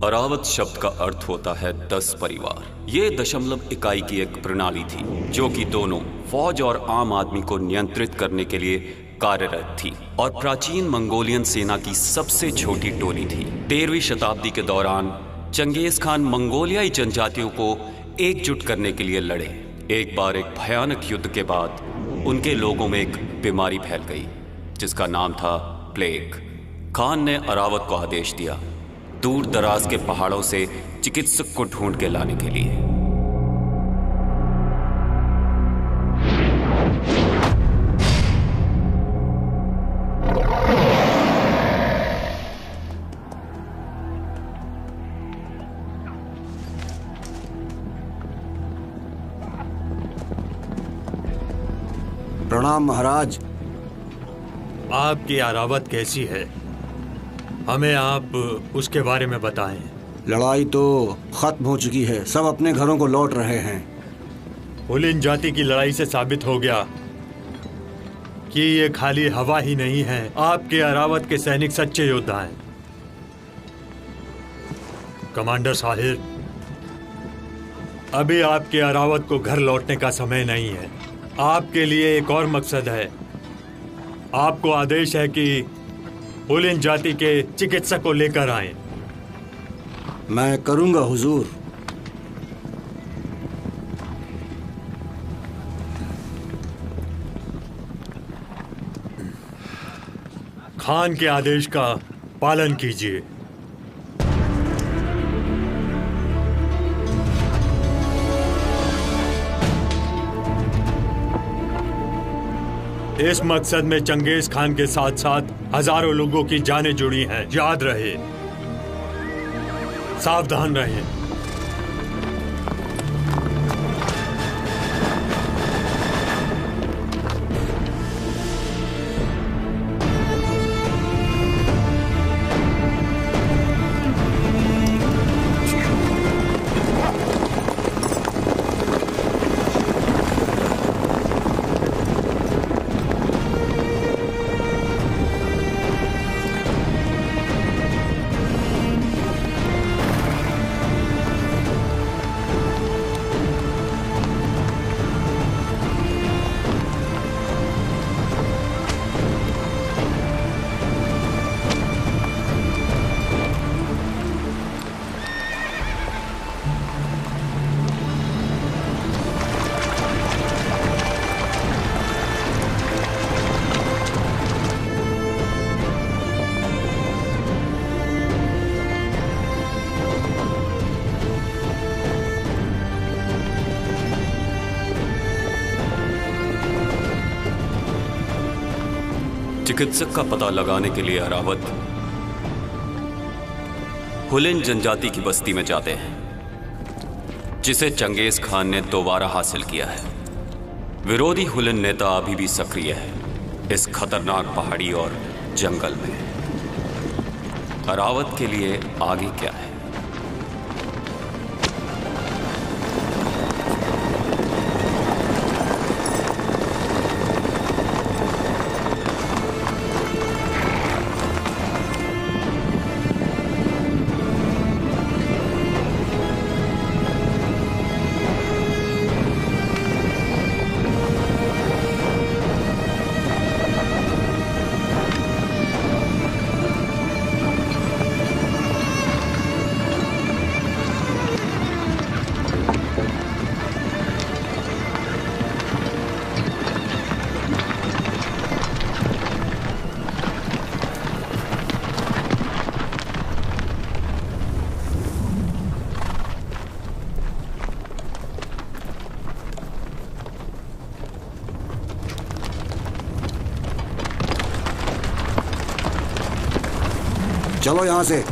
अरावत शब्द का अर्थ होता है 10 परिवार। ये दशमलव इकाई की एक प्रणाली थी जो कि दोनों फौज और आम आदमी को नियंत्रित करने के लिए कार्यरत थी और प्राचीन मंगोलियन सेना की सबसे छोटी टोली थी। 13वीं शताब्दी के दौरान चंगेज खान मंगोलियाई जनजातियों को एकजुट करने के लिए लड़े। एक बार एक भयानक युद्ध के बाद उनके लोगों में एक बीमारी फैल गई जिसका नाम था प्लेग। खान ने अरावत को आदेश दिया दूर दराज के पहाड़ों से चिकित्सक को ढूंढ के लाने के लिए। प्रणाम महाराज। आपकी अरावत कैसी है? हमें आप उसके बारे में बताएं। लड़ाई तो खत्म हो चुकी है, सब अपने घरों को लौट रहे हैं। हुलिन जाति की लड़ाई से साबित हो गया कि ये खाली हवा ही नहीं है। आपके अरावत के सैनिक सच्चे योद्धा हैं। कमांडर साहिर, अभी आपके अरावत को घर लौटने का समय नहीं है। आपके लिए एक और मकसद है। आपको आदेश है कि हुलिन जाति के चिकित्सक को लेकर आएं। मैं करूंगा हुजूर। खान के आदेश का पालन कीजिए। इस मकसद में चंगेज खान के साथ साथ हजारों लोगों की जानें जुड़ी हैं। याद रहे, सावधान रहें। चिकित्सक का पता लगाने के लिए अरावत हुलिन जनजाति की बस्ती में जाते हैं जिसे चंगेज खान ने दोबारा हासिल किया है। विरोधी हुलिन नेता अभी भी सक्रिय है इस खतरनाक पहाड़ी और जंगल में। अरावत के लिए आगे क्या है? चलो यहां से।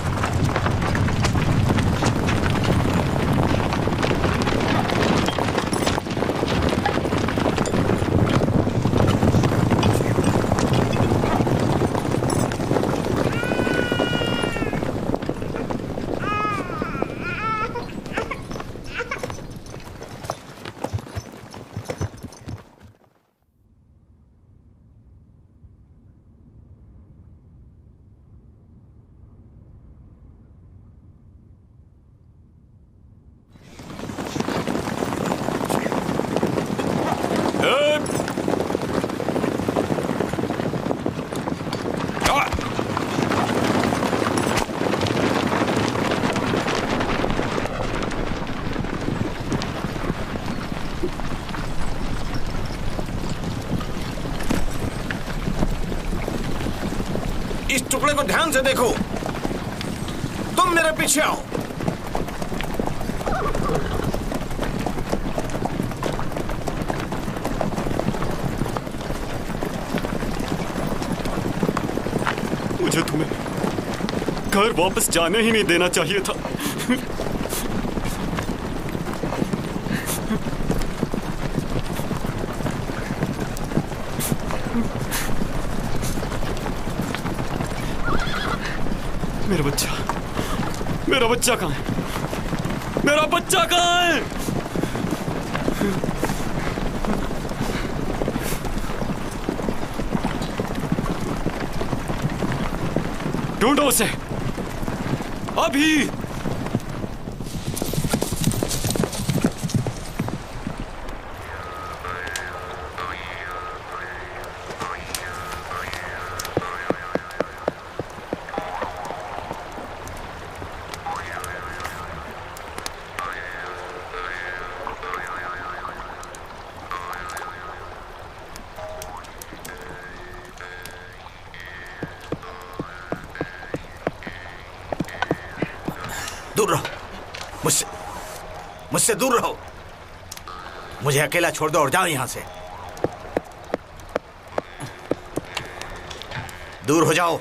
टुकड़े को ध्यान से देखो। तुम मेरे पीछे आओ। मुझे तुम्हें घर वापस जाने ही नहीं देना चाहिए था। मेरा बच्चा कहाँ है? मेरा बच्चा कहाँ है? ढूंढो उसे अभी। दूर रहो मुझसे दूर रहो। मुझे अकेला छोड़ दो और जाओ यहां से। दूर हो जाओ,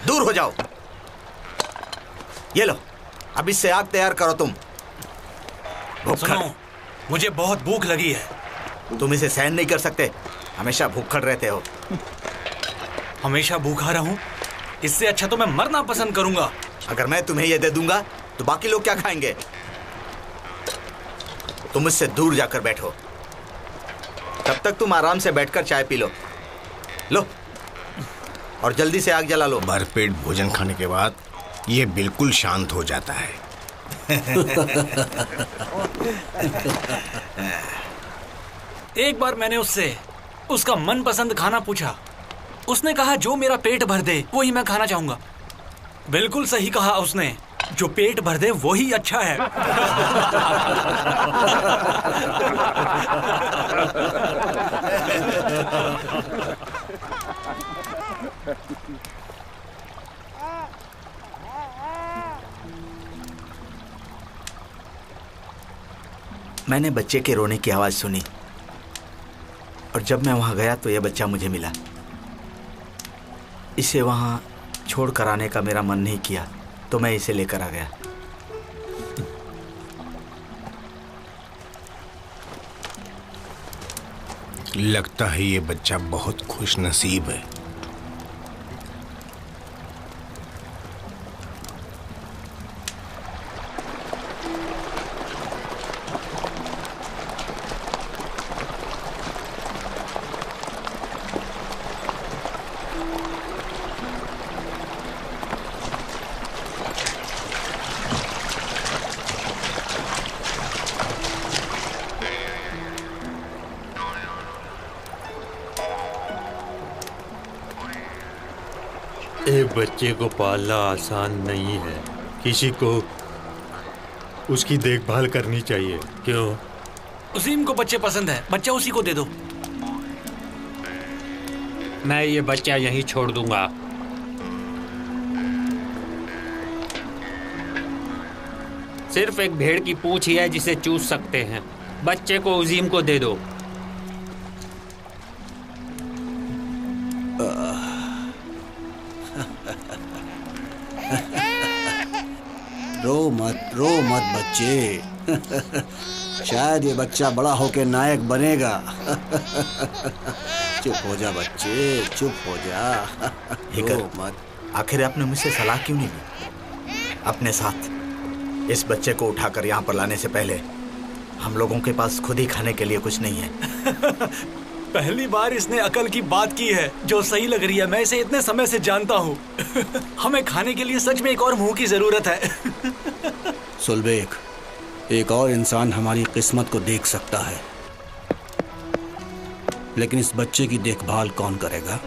दूर हो जाओ। ये लो, अब इससे आग तैयार करो। तुम सुनो, मुझे बहुत भूख लगी है। तुम इसे सहन नहीं कर सकते, हमेशा भूखड़ रहते हो। हमेशा भूखा रहूं? इससे अच्छा तो मैं मरना पसंद करूंगा। अगर मैं तुम्हें ये दे दूंगा तो बाकी लोग क्या खाएंगे? तुम मुझसे दूर जाकर बैठो। तब तक तुम आराम से बैठकर चाय पी लो। लो, और जल्दी से आग जला लो। भरपेट भोजन खाने के बाद ये बिल्कुल शांत हो जाता है। एक बार मैंने उससे उसका मनपसंद खाना पूछा। उसने कहा जो मेरा पेट भर दे वही मैं खाना चाहूंगा। बिल्कुल सही कहा उसने, जो पेट भर दे वही अच्छा है। मैंने बच्चे के रोने की आवाज सुनी और जब मैं वहां गया तो यह बच्चा मुझे मिला। इसे वहां छोड़ कर आने का मेरा मन नहीं किया तो मैं इसे लेकर आ गया। लगता है ये बच्चा बहुत खुश नसीब है। एक बच्चे को पालना आसान नहीं है। किसी को उसकी देखभाल करनी चाहिए। क्यों? उसीम को बच्चे पसंद है, बच्चा उसी को दे दो। मैं ये बच्चा यहीं छोड़ दूंगा। सिर्फ एक भेड़ की पूंछ ही है जिसे चूस सकते हैं। बच्चे को उजीम को दे दो। रो मत बच्चे। शायद ये बच्चा बड़ा होकर नायक बनेगा। चुप हो जा बच्चे, चुप हो जा। रो मत। आखिर आपने मुझसे सलाह क्यों नहीं ली? अपने साथ इस बच्चे को उठाकर यहाँ पर लाने से पहले हम लोगों के पास खुद ही खाने के लिए कुछ नहीं है। पहली बार इसने अकल की बात की है जो सही लग रही है। मैं इसे इतने समय से जानता हूँ। हमें खाने के लिए सच में एक और मुंह की जरूरत है। सुलबेक, एक और इंसान हमारी किस्मत को देख सकता है, लेकिन इस बच्चे की देखभाल कौन करेगा?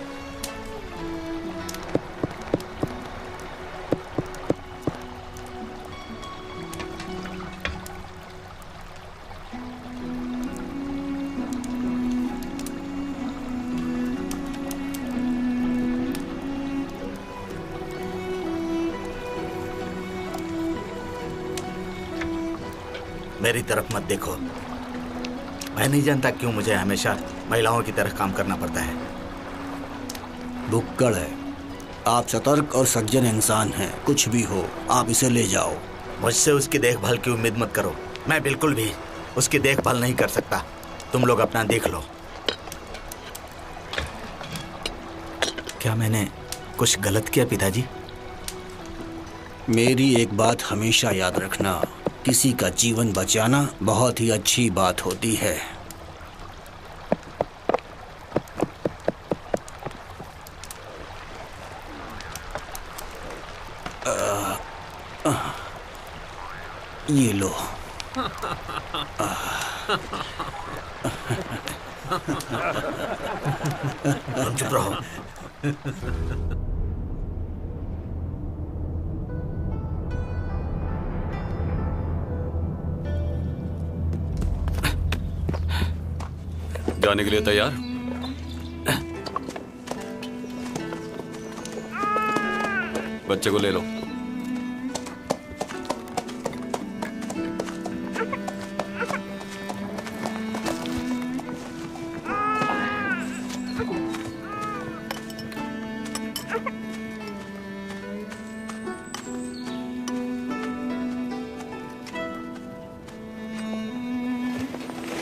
मेरी तरफ मत देखो। मैं नहीं जानता क्यों मुझे हमेशा महिलाओं की तरह काम करना पड़ता है। भुक्कड़ है। आप सतर्क और सज्जन इंसान हैं। कुछ भी हो, आप इसे ले जाओ। मुझसे उसकी देखभाल की उम्मीद मत करो। मैं बिल्कुल भी उसकी देखभाल नहीं कर सकता। तुम लोग अपना देख लो। क्या मैंने कुछ गलत किया पिताजी? मेरी एक बात हमेशा याद रखना, किसी का जीवन बचाना बहुत ही अच्छी बात होती है। ये लो। तुम चुप रहो। जाने के लिए तैयार? बच्चे को ले लो।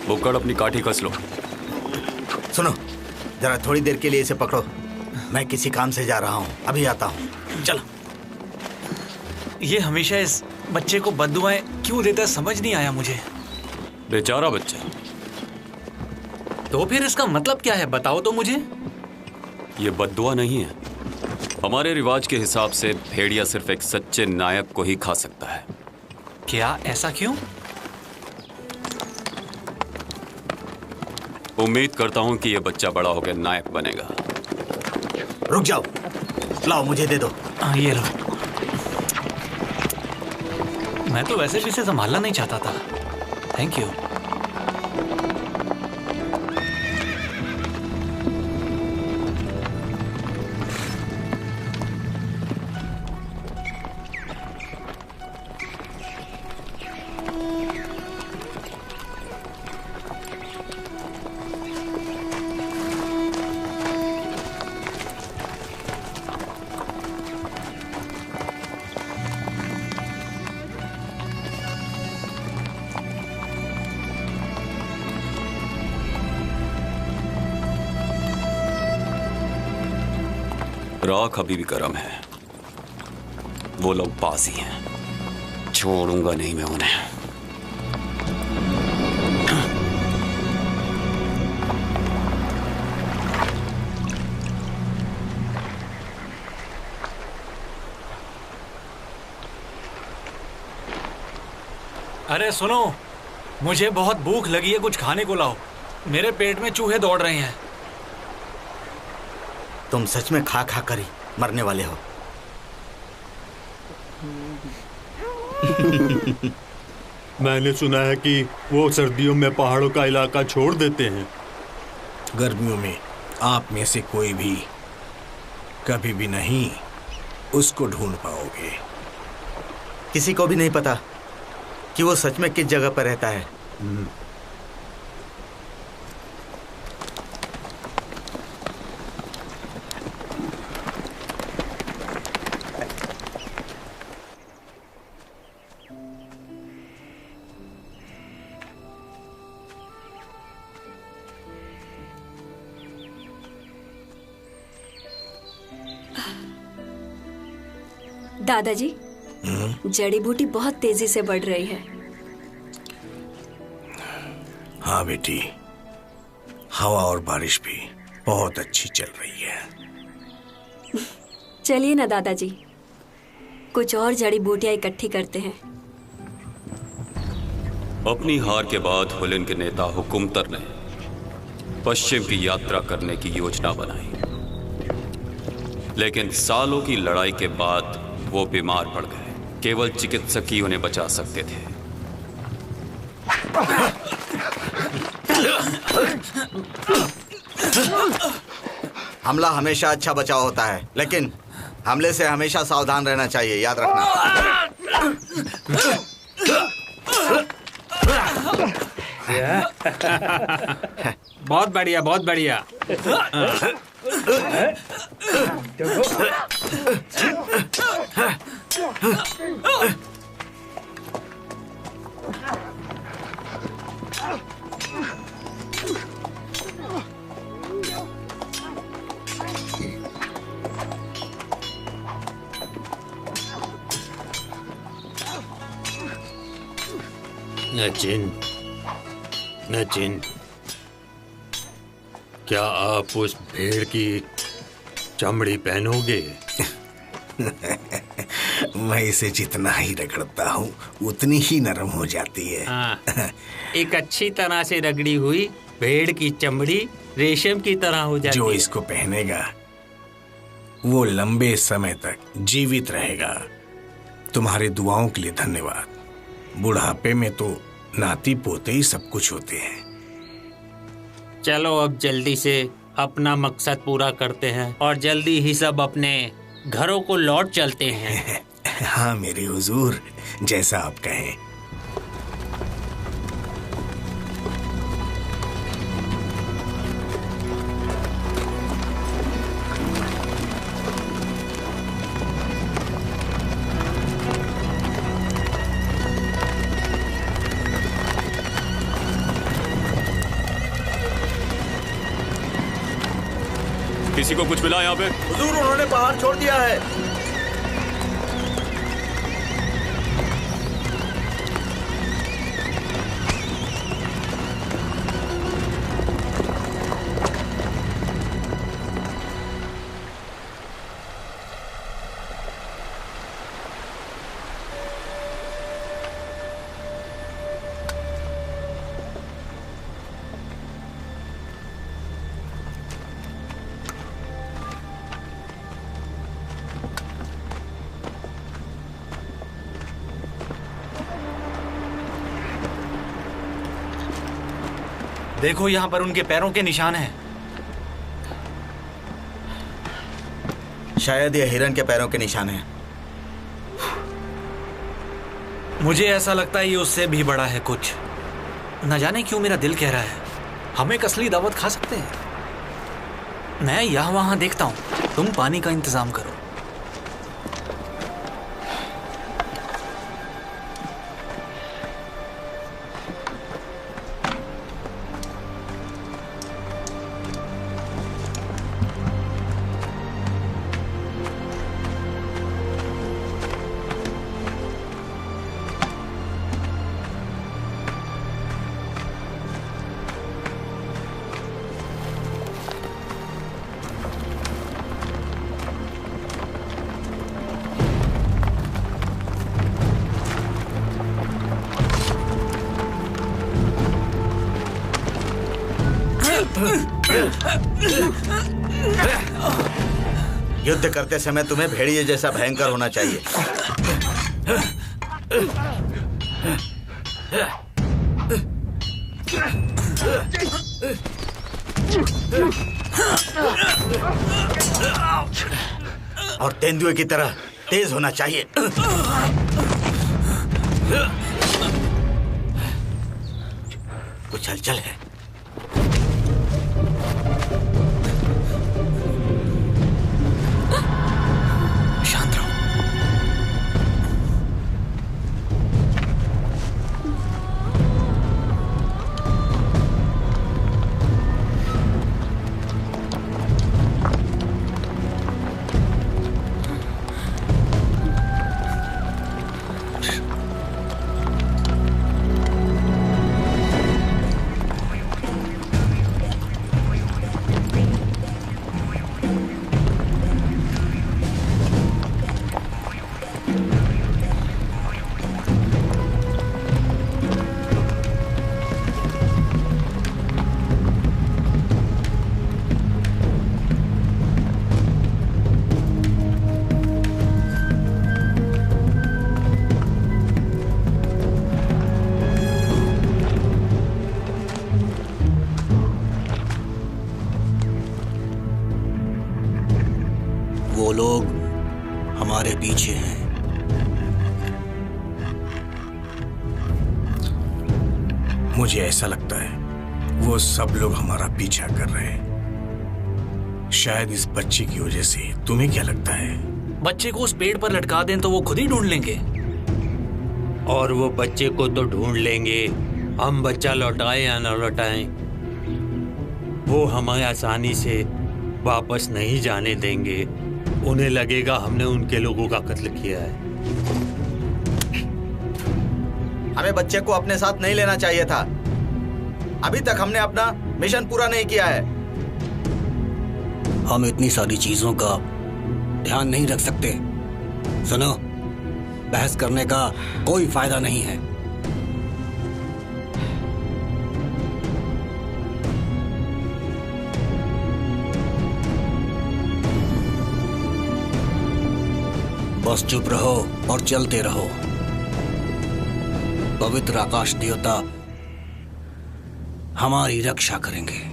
भुक्कड़, अपनी काठी कस लो। सुनो, जरा थोड़ी देर के लिए इसे पकड़ो। मैं किसी काम से जा रहा हूँ, अभी आता हूँ। चलो। ये हमेशा इस बच्चे को बद्दुआएं क्यों देता है, समझ नहीं आया मुझे। बेचारा बच्चा। तो फिर इसका मतलब क्या है, बताओ तो मुझे। ये बद्दुआ नहीं है। हमारे रिवाज के हिसाब से भेड़िया सिर्फ एक सच्चे नायक को ही खा सकता है। क्या, ऐसा क्यों? उम्मीद करता हूं कि ये बच्चा बड़ा होकर नायक बनेगा। रुक जाओ, लाओ मुझे दे दो। ये लो। मैं तो वैसे भी इसे संभालना नहीं चाहता था। Thank you. राख अभी भी गर्म है। वो लोग बाजी हैं, छोड़ूंगा नहीं मैं उन्हें। अरे सुनो, मुझे बहुत भूख लगी है, कुछ खाने को लाओ। मेरे पेट में चूहे दौड़ रहे हैं। तुम सच में खा खा कर ही मरने वाले हो। मैंने सुना है कि वो सर्दियों में पहाड़ों का इलाका छोड़ देते हैं। गर्मियों में आप में से कोई भी कभी भी नहीं उसको ढूंढ पाओगे। किसी को भी नहीं पता कि वो सच में किस जगह पर रहता है। दादाजी, जड़ी बूटी बहुत तेजी से बढ़ रही है। हाँ बेटी, हवा और बारिश भी बहुत अच्छी चल रही है। चलिए ना दादाजी, कुछ और जड़ी बूटियां इकट्ठी करते हैं। अपनी हार के बाद हुलिन के नेता हुकुमतर ने पश्चिम की यात्रा करने की योजना बनाई, लेकिन सालों की लड़ाई के बाद वो बीमार पड़ गए। केवल चिकित्सक ही उन्हें बचा सकते थे। हमला हमेशा अच्छा बचाव होता है, लेकिन हमले से हमेशा सावधान रहना चाहिए, याद रखना। बहुत बढ़िया, बहुत बढ़िया। नचिन, क्या आप उस भेड़ की चमड़ी पहनोगे? मैं इसे जितना ही रगड़ता हूँ उतनी ही नरम हो जाती है। हाँ, एक अच्छी तरह से रगड़ी हुई भेड़ की चमड़ी रेशम की तरह हो जाती है। जो इसको पहनेगा वो लंबे समय तक जीवित रहेगा। तुम्हारे दुआओं के लिए धन्यवाद। बुढ़ापे में तो नाती पोते ही सब कुछ होते हैं। चलो अब जल्दी से अपना मकसद पूरा करते हैं और जल्दी ही सब अपने घरों को लौट चलते हैं। हाँ मेरे हुजूर, जैसा आप कहें। किसी को कुछ मिला यहाँ पे? हुजूर, उन्होंने पहाड़ छोड़ दिया है। देखो, यहाँ पर उनके पैरों के निशान हैं। शायद ये हिरन के पैरों के निशान हैं। मुझे ऐसा लगता है ये उससे भी बड़ा है कुछ। न जाने क्यों मेरा दिल कह रहा है हम एक असली दावत खा सकते हैं। मैं यहाँ वहाँ देखता हूँ, तुम पानी का इंतजाम करो। युद्ध करते समय तुम्हें भेड़िए जैसा भयंकर होना चाहिए। और तेंदुए की तरह तेज होना चाहिए। कुछ हलचल है। वो लोग हमारे पीछे हैं। मुझे ऐसा लगता है वो सब लोग हमारा पीछा कर रहे हैं, शायद इस बच्चे की वजह से। तुम्हें क्या लगता है? बच्चे को उस पेड़ पर लटका दें तो वो खुद ही ढूंढ लेंगे। और वो बच्चे को तो ढूंढ लेंगे, हम बच्चा लौटाए या न लौटाएं, वो हमें आसानी से वापस नहीं जाने देंगे। उन्हें लगेगा हमने उनके लोगों का कत्ल किया है। हमें बच्चे को अपने साथ नहीं लेना चाहिए था। अभी तक हमने अपना मिशन पूरा नहीं किया है। हम इतनी सारी चीजों का ध्यान नहीं रख सकते। सुनो, बहस करने का कोई फायदा नहीं है। बस चुप रहो और चलते रहो। पवित्र आकाश देवता हमारी रक्षा करेंगे।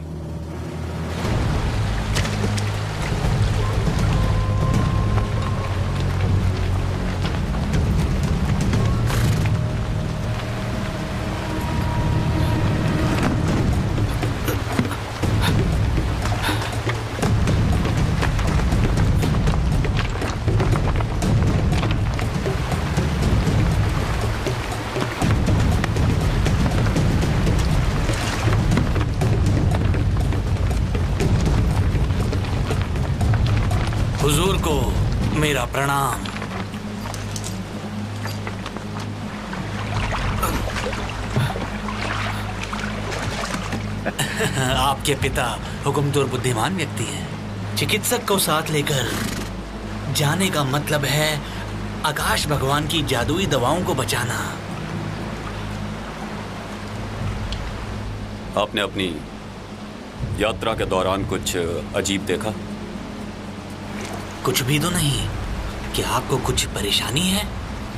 हुजूर को मेरा प्रणाम। आपके पिता हुकुमतुर बुद्धिमान व्यक्ति हैं। चिकित्सक को साथ लेकर जाने का मतलब है आकाश भगवान की जादुई दवाओं को बचाना। आपने अपनी यात्रा के दौरान कुछ अजीब देखा? कुछ भी तो नहीं। क्या आपको कुछ परेशानी है?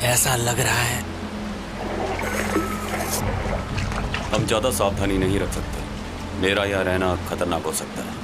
ऐसा लग रहा है। हम ज्यादा सावधानी नहीं रख सकते। मेरा यहाँ रहना खतरनाक हो सकता है।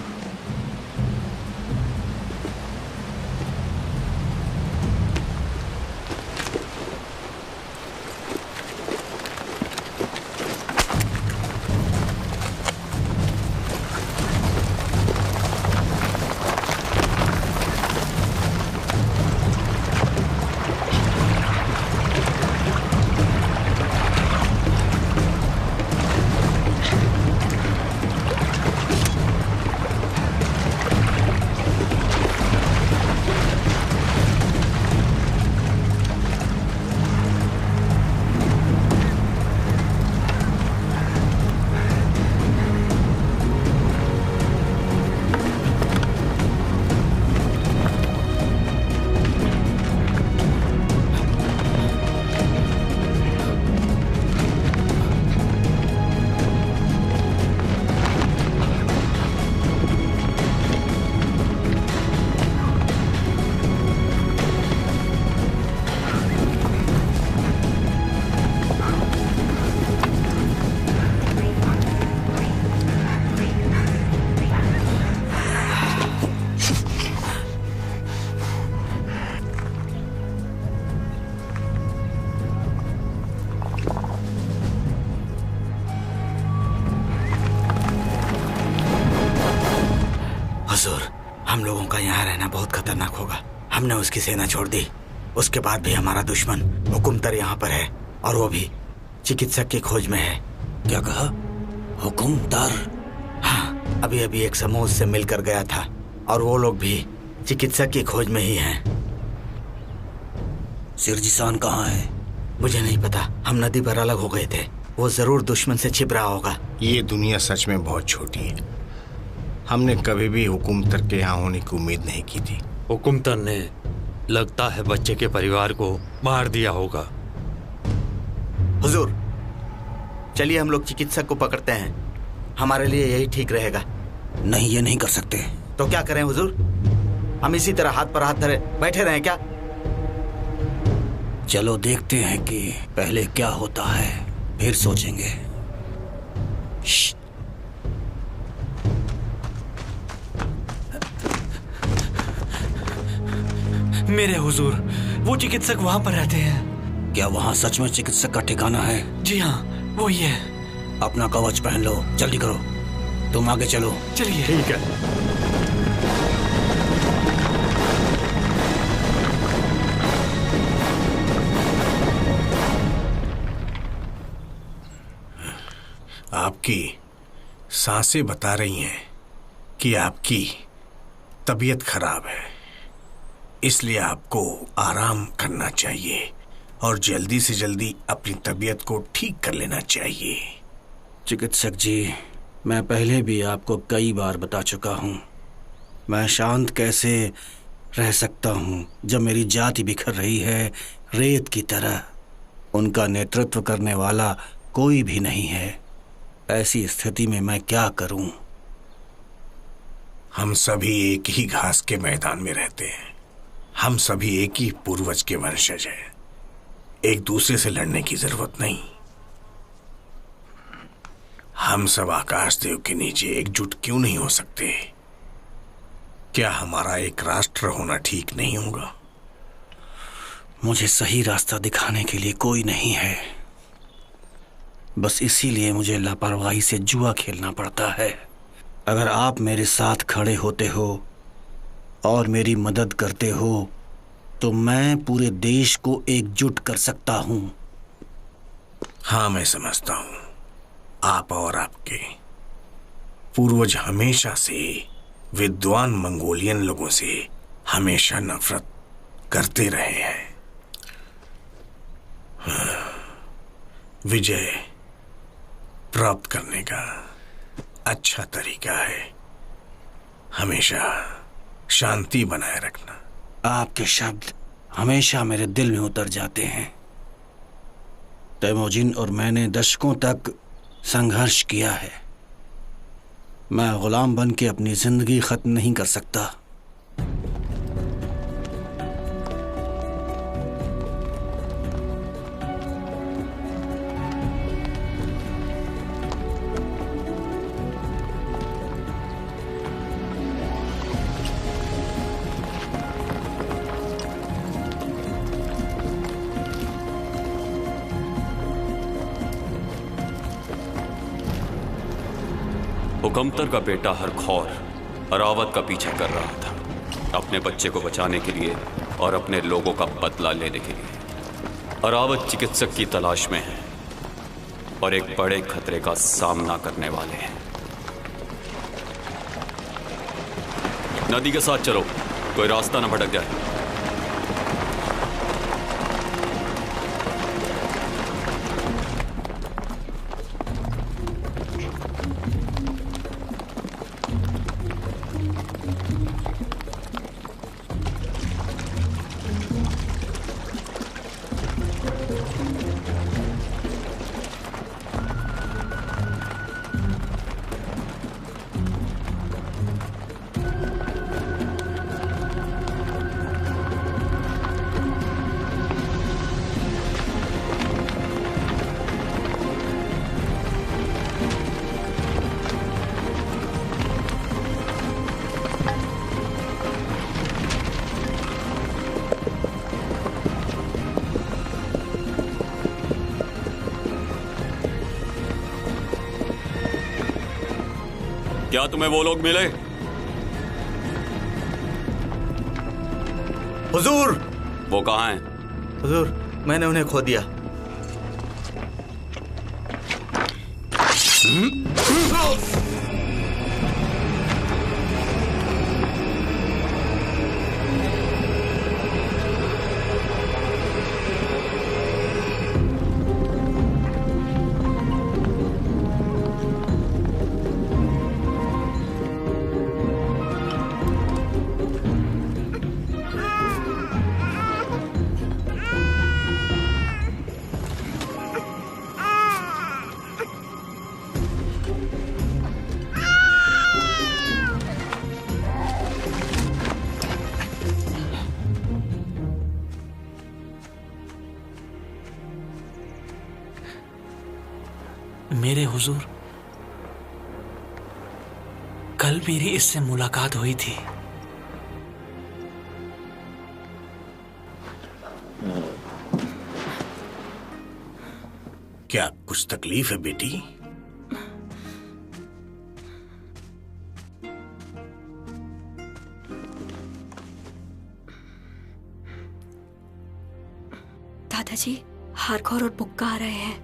हुजूर, हम लोगों का यहाँ रहना बहुत खतरनाक होगा। हमने उसकी सेना छोड़ दी, उसके बाद भी हमारा दुश्मन हुकुमतर यहाँ पर है, और वो भी चिकित्सक की खोज में है। क्या कहा? हुकुमतर? हाँ, अभी अभी एक समूह से मिलकर गया था, और वो लोग भी चिकित्सक की खोज में ही हैं। सिरजिसान कहाँ है? मुझे नहीं पता। हम नदी पर अलग हो गए थे। वो जरूर दुश्मन से छिप रहा होगा। ये दुनिया सच में बहुत छोटी है। हमने कभी भी हुकुमतर के यहाँ होने की उम्मीद नहीं की थी। हुकुमतर ने लगता है बच्चे के परिवार को मार दिया होगा। हुजूर, चलिए हम लोग चिकित्सक को पकड़ते हैं। हमारे लिए यही ठीक रहेगा। नहीं, ये नहीं कर सकते। तो क्या करें हुजूर? हम इसी तरह हाथ पर हाथ धरे बैठे रहें क्या? चलो देखते हैं कि पहले क्या होता है, फिर सोचेंगे। मेरे हुजूर, वो चिकित्सक वहाँ पर रहते हैं। क्या वहाँ सच में चिकित्सक का ठिकाना है? जी हाँ, वो ही है। अपना कवच पहन लो, जल्दी करो। तुम आगे चलो। चलिए। ठीक है। आपकी सांसें बता रही हैं कि आपकी तबीयत खराब है, इसलिए आपको आराम करना चाहिए और जल्दी से जल्दी अपनी तबीयत को ठीक कर लेना चाहिए। चिकित्सक जी, मैं पहले भी आपको कई बार बता चुका हूँ, मैं शांत कैसे रह सकता हूँ जब मेरी जाति बिखर रही है रेत की तरह। उनका नेतृत्व करने वाला कोई भी नहीं है। ऐसी स्थिति में मैं क्या करूं? हम सभी एक ही घास के मैदान में रहते हैं। हम सभी एक ही पूर्वज के वंशज हैं। एक दूसरे से लड़ने की जरूरत नहीं। हम सब आकाश देव के नीचे एकजुट क्यों नहीं हो सकते? क्या हमारा एक राष्ट्र होना ठीक नहीं होगा? मुझे सही रास्ता दिखाने के लिए कोई नहीं है, बस इसीलिए मुझे लापरवाही से जुआ खेलना पड़ता है। अगर आप मेरे साथ खड़े होते हो और मेरी मदद करते हो तो मैं पूरे देश को एकजुट कर सकता हूं। हाँ, मैं समझता हूं। आप और आपके पूर्वज हमेशा से विद्वान मंगोलियन लोगों से हमेशा नफरत करते रहे हैं। विजय प्राप्त करने का अच्छा तरीका है हमेशा शांति बनाए रखना। आपके शब्द हमेशा मेरे दिल में उतर जाते हैं। तैमोजिन और मैंने दशकों तक संघर्ष किया है। मैं गुलाम बन के अपनी जिंदगी खत्म नहीं कर सकता। हुकमतर का बेटा हरखौर अरावत का पीछा कर रहा था अपने बच्चे को बचाने के लिए और अपने लोगों का बदला लेने के लिए। अरावत चिकित्सक की तलाश में है और एक बड़े खतरे का सामना करने वाले हैं। नदी के साथ चलो, कोई रास्ता न भटक जाए। क्या तुम्हें वो लोग मिले? हुजूर! वो कहाँ हैं? हुजूर, मैंने उन्हें खो दिया। मेरे हुजूर, कल मेरी इससे मुलाकात हुई थी। क्या कुछ तकलीफ है बेटी? खारखोर और पुक्कार रहे हैं।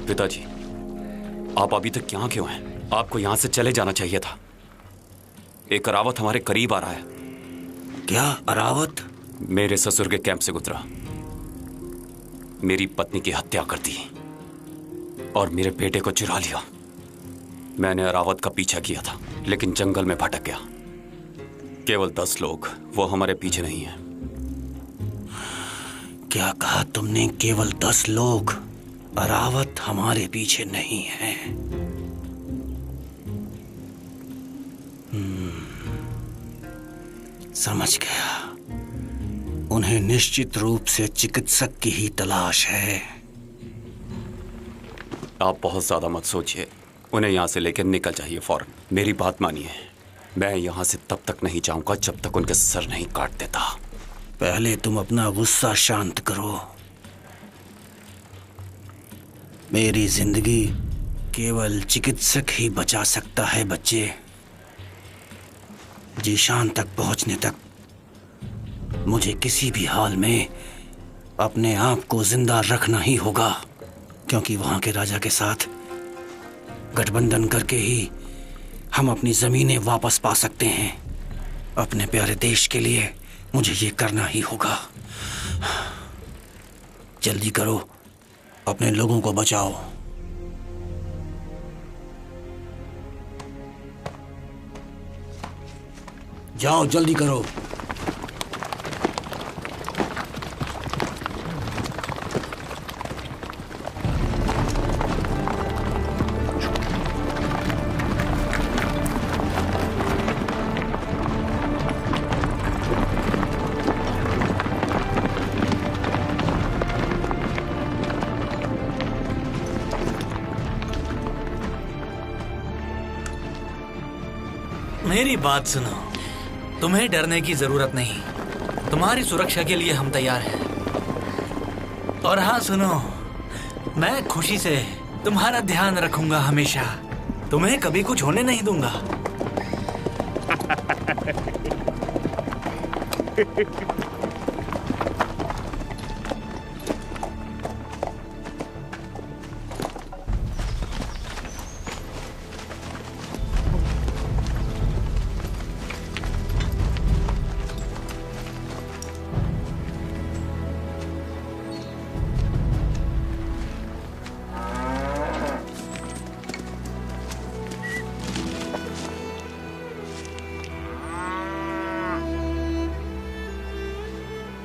पिताजी, आप अभी तक यहाँ क्यों हैं? आपको यहाँ से चले जाना चाहिए था। एक अरावत हमारे करीब आ रहा है। क्या अरावत? मेरे ससुर के कैंप से गुजरा, मेरी पत्नी की हत्या कर दी और मेरे बेटे को चुरा लिया। मैंने अरावत का पीछा किया था, लेकिन जंगल में भटक गया। केवल 10 लोग, वो हमारे पीछे नहीं है। क्या कहा तुमने? केवल 10 लोग? अरावत हमारे पीछे नहीं है। समझ गया। उन्हें निश्चित रूप से चिकित्सक की ही तलाश है। आप बहुत ज्यादा मत सोचिए। उन्हें यहाँ से लेकर निकल जाइए फौरन। मेरी बात मानिए, मैं यहाँ से तब तक नहीं जाऊंगा जब तक उनके सर नहीं काट देता। पहले तुम अपना गुस्सा शांत करो। मेरी जिंदगी केवल चिकित्सक ही बचा सकता है बच्चे। जीशान तक पहुंचने तक मुझे किसी भी हाल में अपने आप को जिंदा रखना ही होगा, क्योंकि वहां के राजा के साथ गठबंधन करके ही हम अपनी जमीनें वापस पा सकते हैं। अपने प्यारे देश के लिए मुझे ये करना ही होगा। जल्दी करो, अपने लोगों को बचाओ। जाओ, जल्दी करो। मेरी बात सुनो, तुम्हें डरने की जरूरत नहीं। तुम्हारी सुरक्षा के लिए हम तैयार हैं। और हाँ सुनो, मैं खुशी से तुम्हारा ध्यान रखूंगा हमेशा। तुम्हें कभी कुछ होने नहीं दूंगा।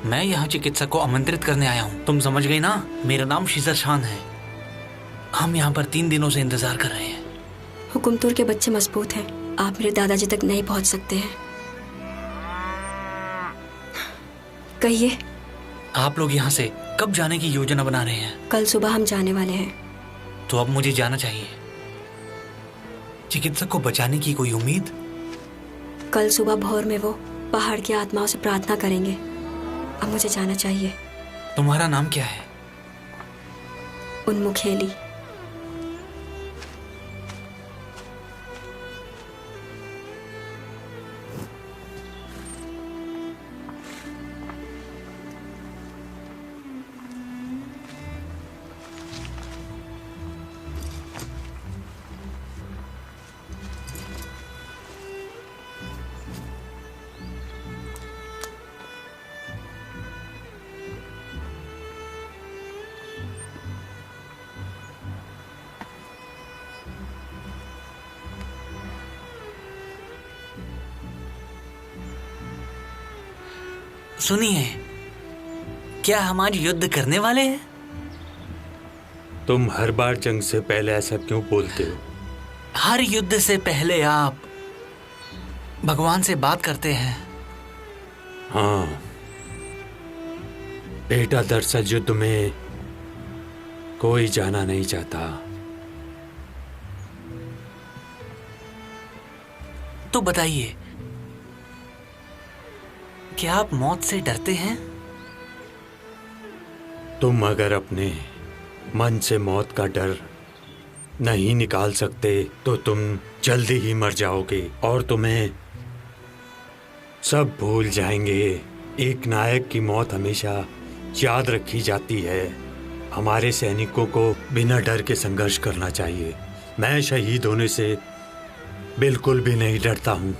मैं यहाँ चिकित्सक को आमंत्रित करने आया हूँ। तुम समझ गई ना? मेरा नाम शीजर शान है। हम यहाँ पर 3 दिनों से इंतजार कर रहे हैं। हुकुमतुर के बच्चे मजबूत हैं। आप मेरे दादाजी तक नहीं पहुँच सकते हैं। कहिए, आप लोग यहाँ से कब जाने की योजना बना रहे हैं? कल सुबह हम जाने वाले हैं। तो अब मुझे जाना चाहिए। चिकित्सक को बचाने की कोई उम्मीद? कल सुबह भोर में वो पहाड़ की आत्माओं से प्रार्थना करेंगे। अब मुझे जाना चाहिए। तुम्हारा नाम क्या है? उन्मुखेली। सुनिए, क्या हम आज युद्ध करने वाले हैं? तुम हर बार जंग से पहले ऐसा क्यों बोलते हो? हर युद्ध से पहले आप भगवान से बात करते हैं। हाँ बेटा, दरअसल युद्ध में कोई जाना नहीं चाहता। तो बताइए, क्या आप मौत से डरते हैं? तुम अगर अपने मन से मौत का डर नहीं निकाल सकते तो तुम जल्दी ही मर जाओगे और तुम्हें सब भूल जाएंगे। एक नायक की मौत हमेशा याद रखी जाती है। हमारे सैनिकों को बिना डर के संघर्ष करना चाहिए। मैं शहीद होने से बिल्कुल भी नहीं डरता हूं।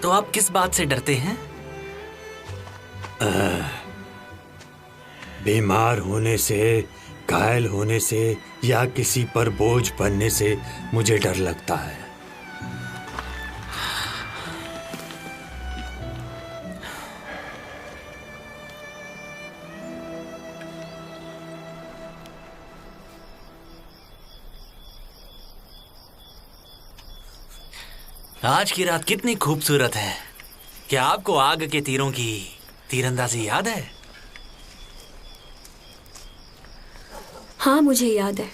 तो आप किस बात से डरते हैं? बीमार होने से, घायल होने से या किसी पर बोझ बनने से मुझे डर लगता है। आज की रात कितनी खूबसूरत है। क्या आपको आग के तीरों की तीरंदाजी याद है? हाँ, मुझे याद है।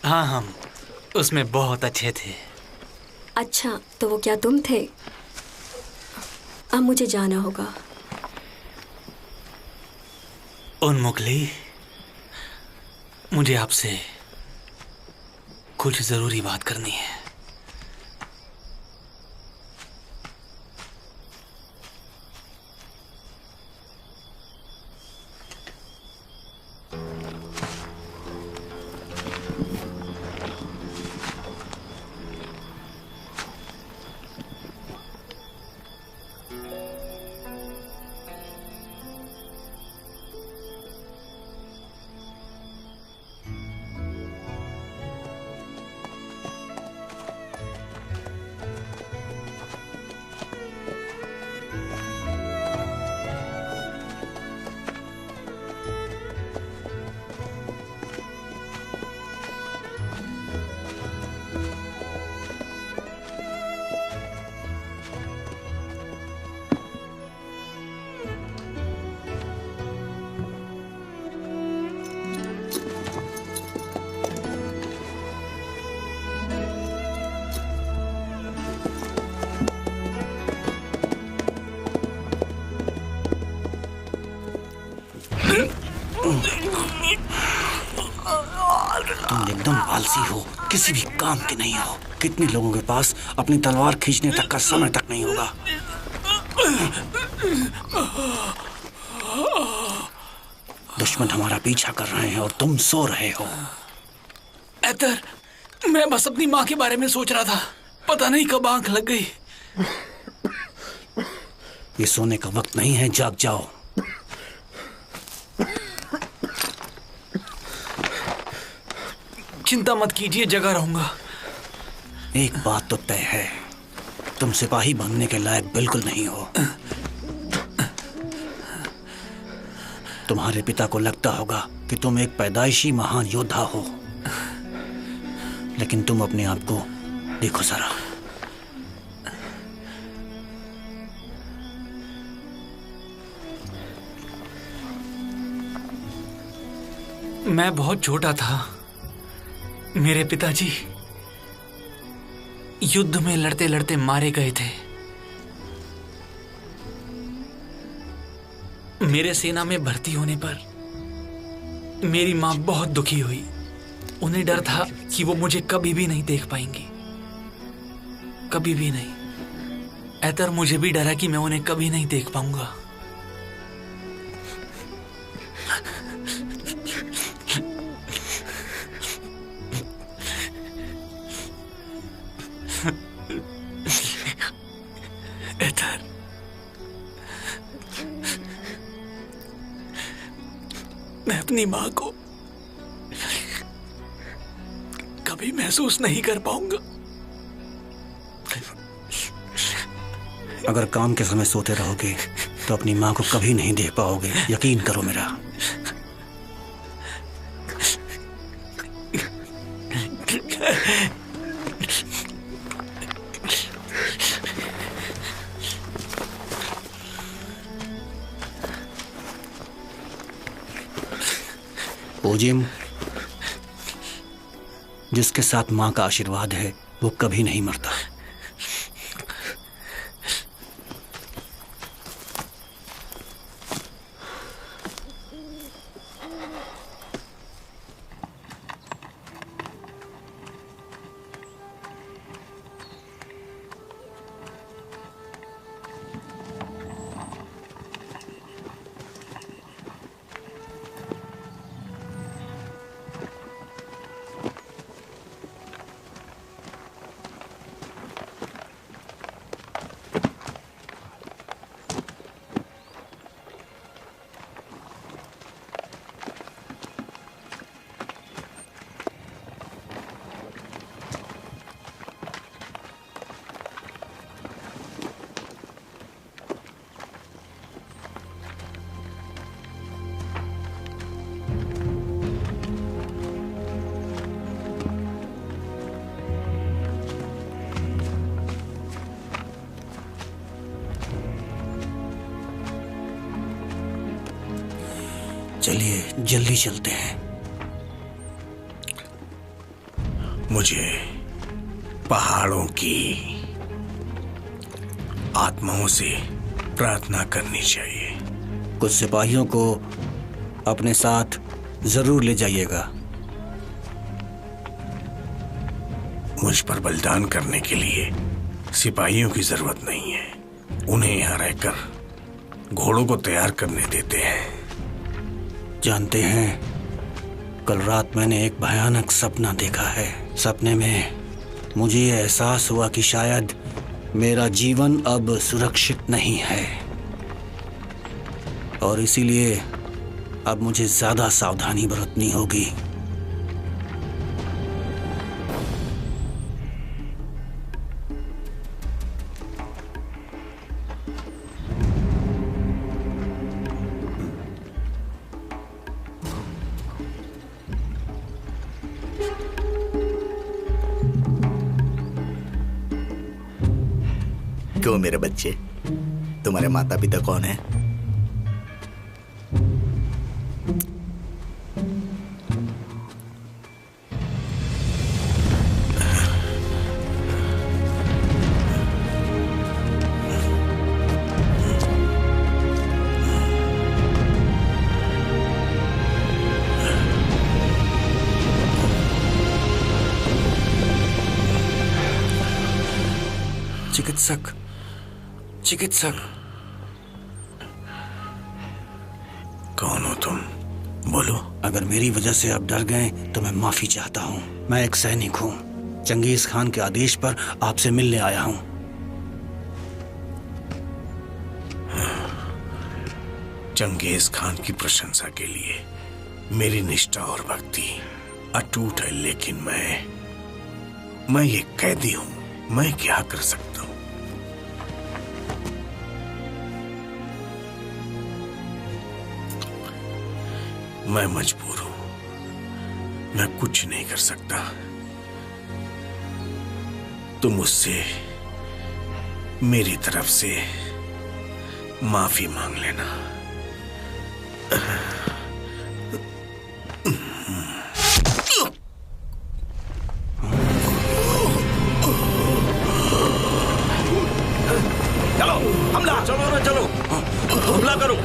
हाँ, हम उसमें बहुत अच्छे थे। अच्छा, तो वो क्या तुम थे? अब मुझे जाना होगा। उन्मुखली, मुझे आपसे कुछ जरूरी बात करनी है। तुम एकदम आलसी हो, किसी भी काम के नहीं हो। कितने लोगों के पास अपनी तलवार खींचने तक का समय तक नहीं होगा। दुश्मन हमारा पीछा कर रहे हैं और तुम सो रहे हो। एतर, मैं बस अपनी माँ के बारे में सोच रहा था। पता नहीं कब आंख लग गई। ये सोने का वक्त नहीं है, जाग जाओ। चिंता मत कीजिए, जगा रहूंगा। एक बात तो तय है, तुम सिपाही बनने के लायक बिल्कुल नहीं हो। तुम्हारे पिता को लगता होगा कि तुम एक पैदाइशी महान योद्धा हो, लेकिन तुम अपने आप को देखो जरा। मैं बहुत छोटा था। मेरे पिताजी युद्ध में लड़ते लड़ते मारे गए थे। मेरे सेना में भर्ती होने पर मेरी माँ बहुत दुखी हुई। उन्हें डर था कि वो मुझे कभी भी नहीं देख पाएंगी, कभी भी नहीं। एतर, मुझे भी डर है कि मैं उन्हें कभी नहीं देख पाऊंगा। एतर, मैं अपनी माँ को कभी महसूस नहीं कर पाऊंगा। अगर काम के समय सोते रहोगे तो अपनी माँ को कभी नहीं देख पाओगे, यकीन करो मेरा। ओजिम, जिसके साथ माँ का आशीर्वाद है वो कभी नहीं मरता। चलिए जल्दी चलते हैं। मुझे पहाड़ों की आत्माओं से प्रार्थना करनी चाहिए। कुछ सिपाहियों को अपने साथ जरूर ले जाइएगा। मुझ पर बलिदान करने के लिए सिपाहियों की जरूरत नहीं है। उन्हें यहाँ रहकर घोड़ों को तैयार करने देते हैं। जानते हैं, कल रात मैंने एक भयानक सपना देखा है। सपने में मुझे ये एहसास हुआ कि शायद मेरा जीवन अब सुरक्षित नहीं है और इसीलिए अब मुझे ज्यादा सावधानी बरतनी होगी। क्यों मेरे बच्चे, तुम्हारे माता पिता कौन है? चिकित्सक, चिकित्सक। कौन हो तुम? बोलो। अगर मेरी वजह से आप डर गए तो मैं माफी चाहता हूँ। मैं एक सैनिक हूँ, चंगेज खान के आदेश पर आपसे मिलने आया हूँ। चंगेज खान की प्रशंसा के लिए मेरी निष्ठा और भक्ति अटूट है, लेकिन मैं ये कैदी हूँ। मैं क्या कर सकता हूँ? मैं मजबूर हूं, मैं कुछ नहीं कर सकता। तुम मुझसे मेरी तरफ से माफी मांग लेना। चलो हमला, चलो हमला करो।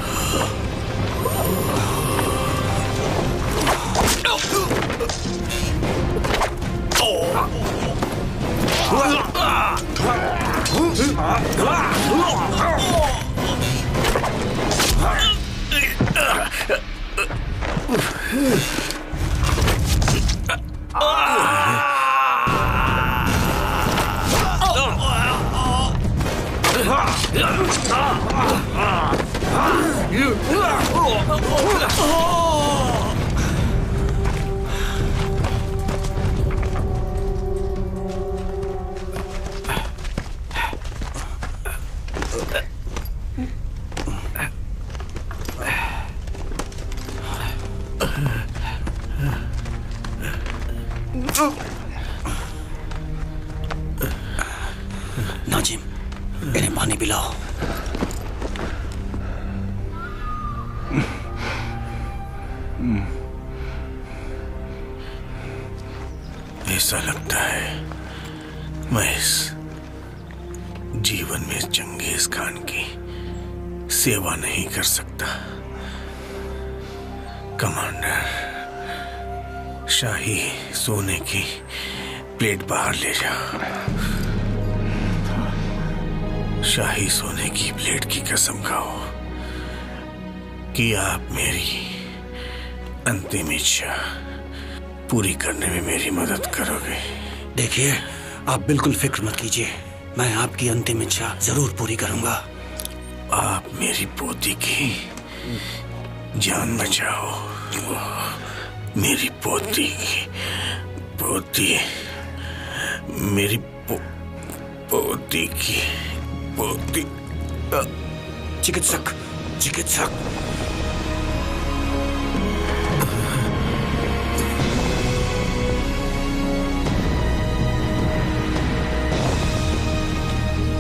नाजिम, इन्हें पानी पिलाओ। ऐसा लगता है मैं इस जीवन में चंगेज खान की सेवा नहीं कर सकता। कमांडर, शाही सोने की प्लेट बाहर ले जाओ। शाही सोने की प्लेट की कसम खाओ कि आप मेरी अंतिम इच्छा पूरी करने में मेरी मदद करोगे। देखिए, आप बिल्कुल फिक्र मत कीजिए, मैं आपकी अंतिम इच्छा जरूर पूरी करूंगा। आप मेरी पोती की जान बचाओ। मेरी पोती की मेरी पोती की पोती। चिकित्सक, चिकित्सक।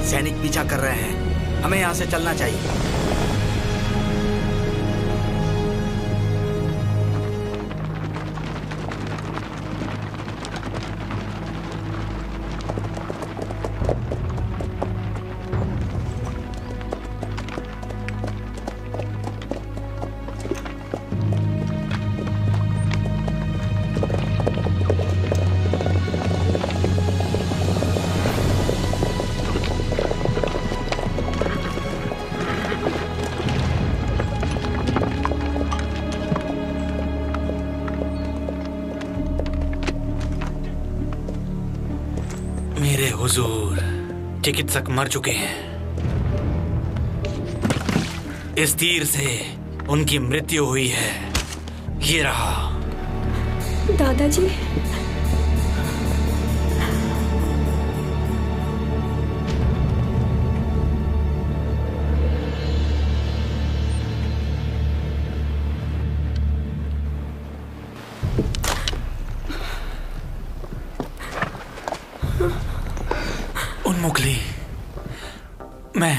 सैनिक पीछा कर रहे हैं, हमें यहाँ से चलना चाहिए। मेरे हुजूर, चिकित्सक मर चुके हैं। इस तीर से उनकी मृत्यु हुई है। ये रहा। दादाजी, मुगली, मैं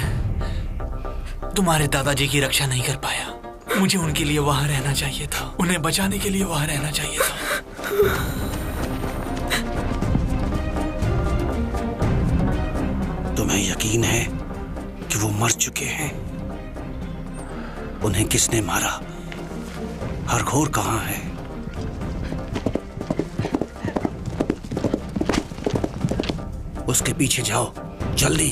तुम्हारे दादाजी की रक्षा नहीं कर पाया। मुझे उनके लिए वहां रहना चाहिए था, उन्हें बचाने के लिए वहां रहना चाहिए था। तुम्हें यकीन है कि वो मर चुके हैं? उन्हें किसने मारा? हरघोर कहाँ है? उसके पीछे जाओ, जल्दी।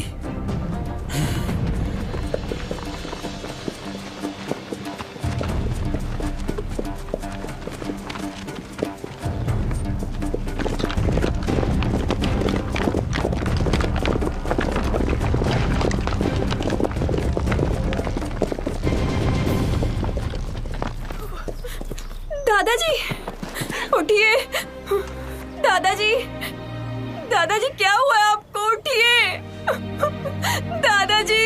दादाजी, उठिए। दादाजी, दादाजी क्या हुआ है आपको? उठिए दादाजी।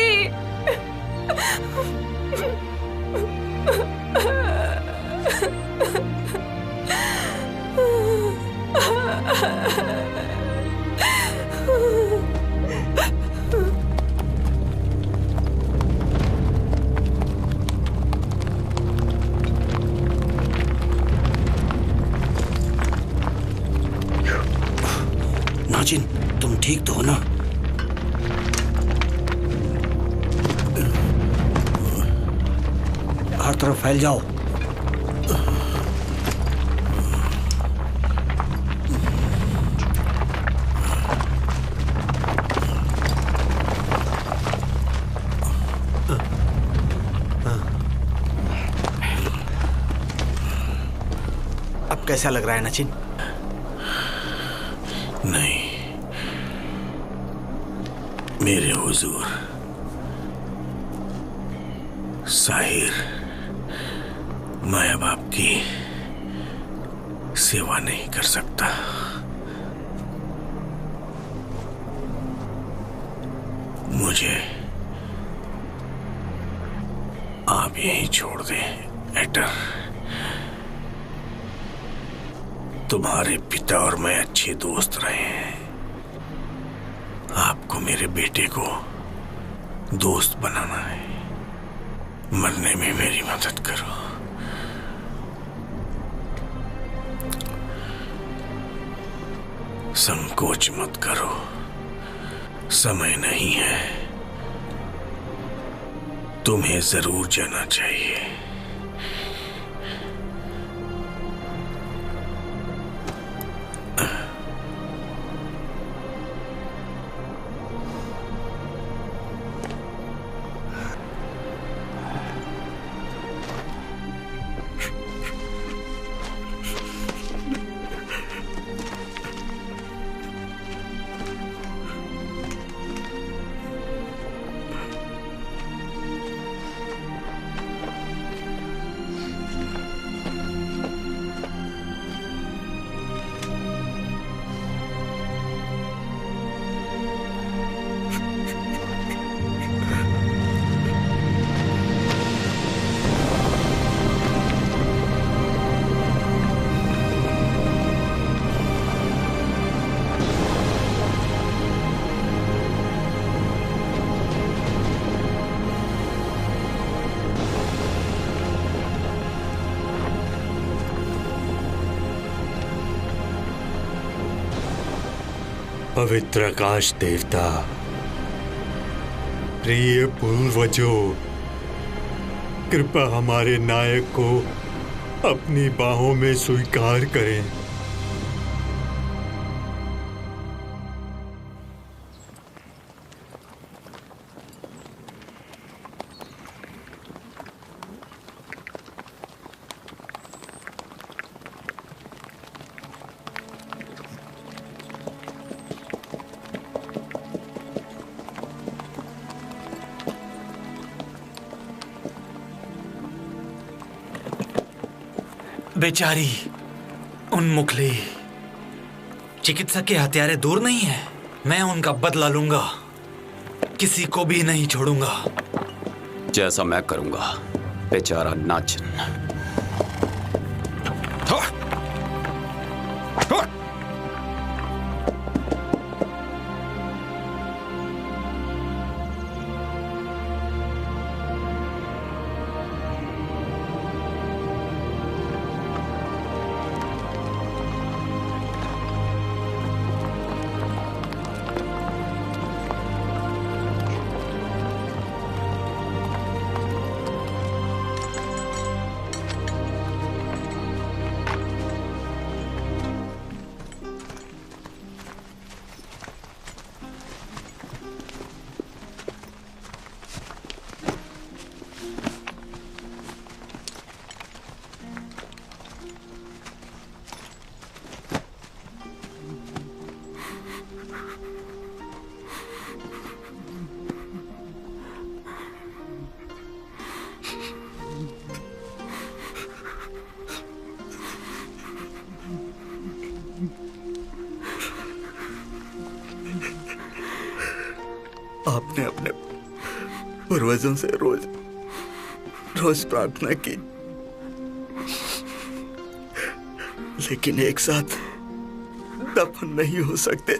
नाजिन, तुम ठीक तो हो ना? हर तरफ फैल जाओ। अब कैसा लग रहा है नाजिन? नहीं मेरे हुजूर, साहिर, मैं अब आपकी सेवा नहीं कर सकता। मुझे आप यहीं छोड़ दें एटर। तुम्हारे पिता और मैं अच्छे दोस्त रहे हैं। आपको मेरे बेटे को दोस्त बनाना है। मरने में मेरी मदद करो। संकोच मत करो, समय नहीं है। तुम्हें जरूर जाना चाहिए। पवित्र आकाश देवता, प्रिय पूर्वजों, कृपा हमारे नायक को अपनी बाहों में स्वीकार करें। बेचारी उन्मुखली, चिकित्सक के हत्यारे दूर नहीं है। मैं उनका बदला लूंगा, किसी को भी नहीं छोड़ूंगा। जैसा मैं करूंगा, बेचारा नाचन। आपने अपने पूर्वजों से रोज रोज प्रार्थना की, लेकिन एक साथ दफन नहीं हो सकते।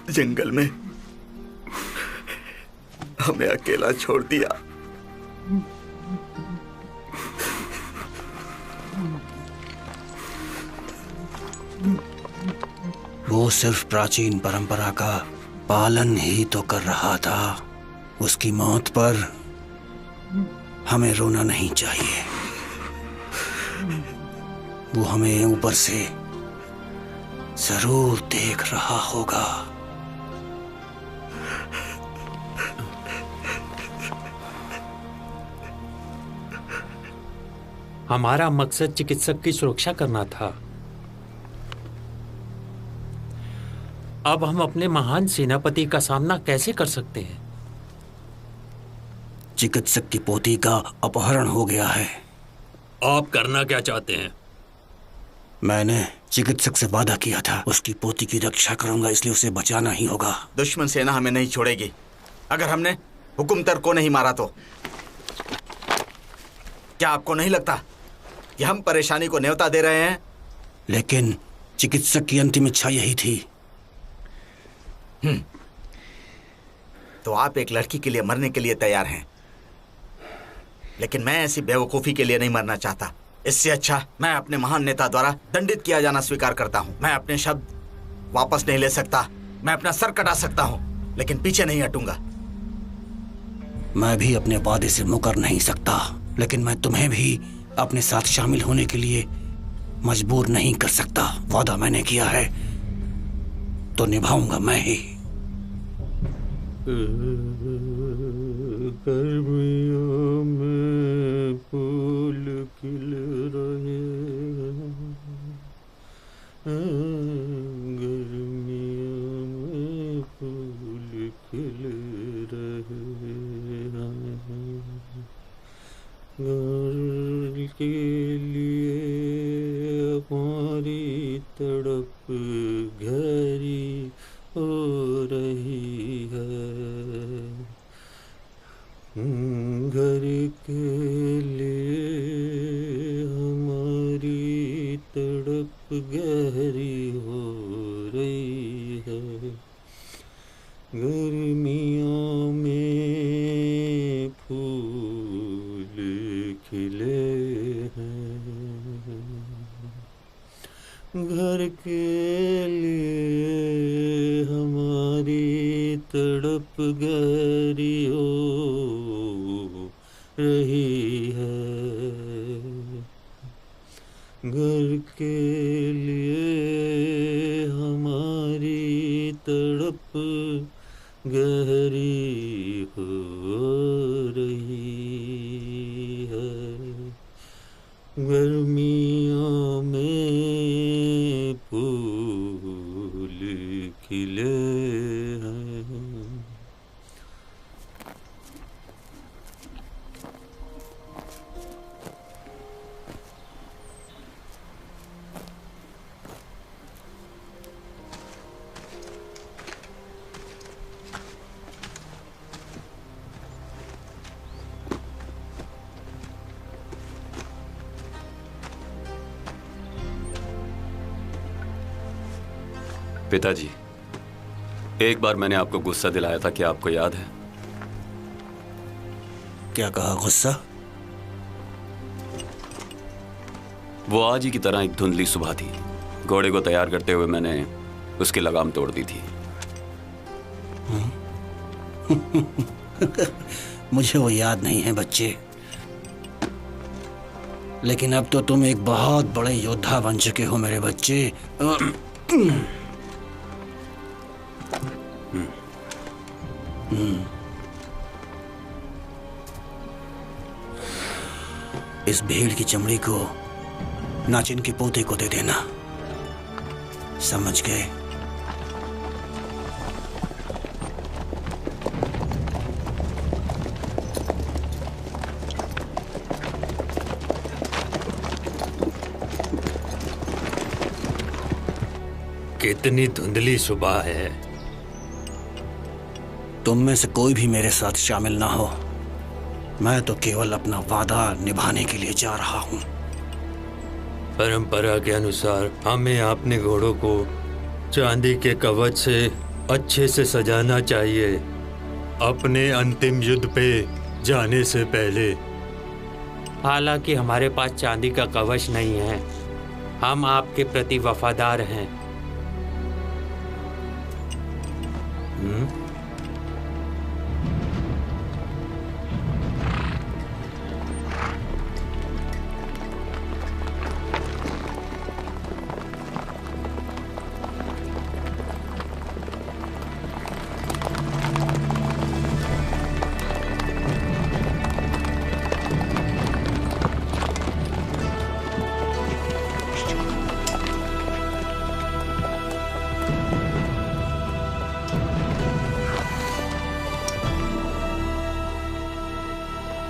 जंगल में हमें अकेला छोड़ दिया। वो सिर्फ प्राचीन परंपरा का पालन ही तो कर रहा था। उसकी मौत पर हमें रोना नहीं चाहिए। वो हमें ऊपर से जरूर देख रहा होगा। हमारा मकसद चिकित्सक की सुरक्षा करना था। अब हम अपने महान सेनापति का सामना कैसे कर सकते हैं? चिकित्सक की पोती का अपहरण हो गया है। आप करना क्या चाहते हैं? मैंने चिकित्सक से वादा किया था, उसकी पोती की रक्षा करूंगा, इसलिए उसे बचाना ही होगा। दुश्मन सेना हमें नहीं छोड़ेगी। अगर हमने हुकुमतर को नहीं मारा तो क्या आपको नहीं लगता कि हम परेशानी को न्योता दे रहे हैं? लेकिन चिकित्सक की अंतिम इच्छा यही थी। तो आप एक लड़की के लिए मरने के लिए तैयार हैं, लेकिन मैं ऐसी बेवकूफी के लिए नहीं मरना चाहता। इससे अच्छा मैं अपने महान नेता द्वारा दंडित किया जाना स्वीकार करता हूं। मैं अपने शब्द वापस नहीं ले सकता, मैं अपना सर कटा सकता हूं, लेकिन पीछे नहीं हटूंगा। मैं भी अपने वादे से मुकर नहीं सकता, लेकिन मैं तुम्हें भी अपने साथ शामिल होने के लिए मजबूर नहीं कर सकता। वादा मैंने किया है तो निभाऊंगा मैं ही। गर्मियों में फूल खिल रहे हैं, गर्मियों में फूल खिल रहे हैं, घर के लिए हमारी तड़प गहरी हो रही है, घर के लिए हमारी तड़प गहरी हो रही है, गर्मियों में फूल खिले हैं, घर के लिए हमारी तड़प गहरी हो रही है, घर के लिए हमारी तड़प गहरी हो रही है, गर्मियों में फूल खिले हैं। पिताजी, एक बार मैंने आपको गुस्सा दिलाया था, क्या आपको याद है? क्या कहा? गुस्सा? वो आज ही की तरह एक धुंधली सुबह थी। घोड़े को तैयार करते हुए मैंने उसकी लगाम तोड़ दी थी। मुझे वो याद नहीं है बच्चे, लेकिन अब तो तुम एक बहुत बड़े योद्धा बन चुके हो मेरे बच्चे। इस भेड़ की चमड़ी को नाचिन के पोते को दे देना, समझ गए? कितनी धुंधली सुबह है। तुम में से कोई भी मेरे साथ शामिल ना हो, मैं तो केवल अपना वादा निभाने के लिए जा रहा हूं। परंपरा के अनुसार हमें अपने घोड़ों को चांदी के कवच से अच्छे से सजाना चाहिए अपने अंतिम युद्ध पे जाने से पहले। हालांकि हमारे पास चांदी का कवच नहीं है, हम आपके प्रति वफादार हैं।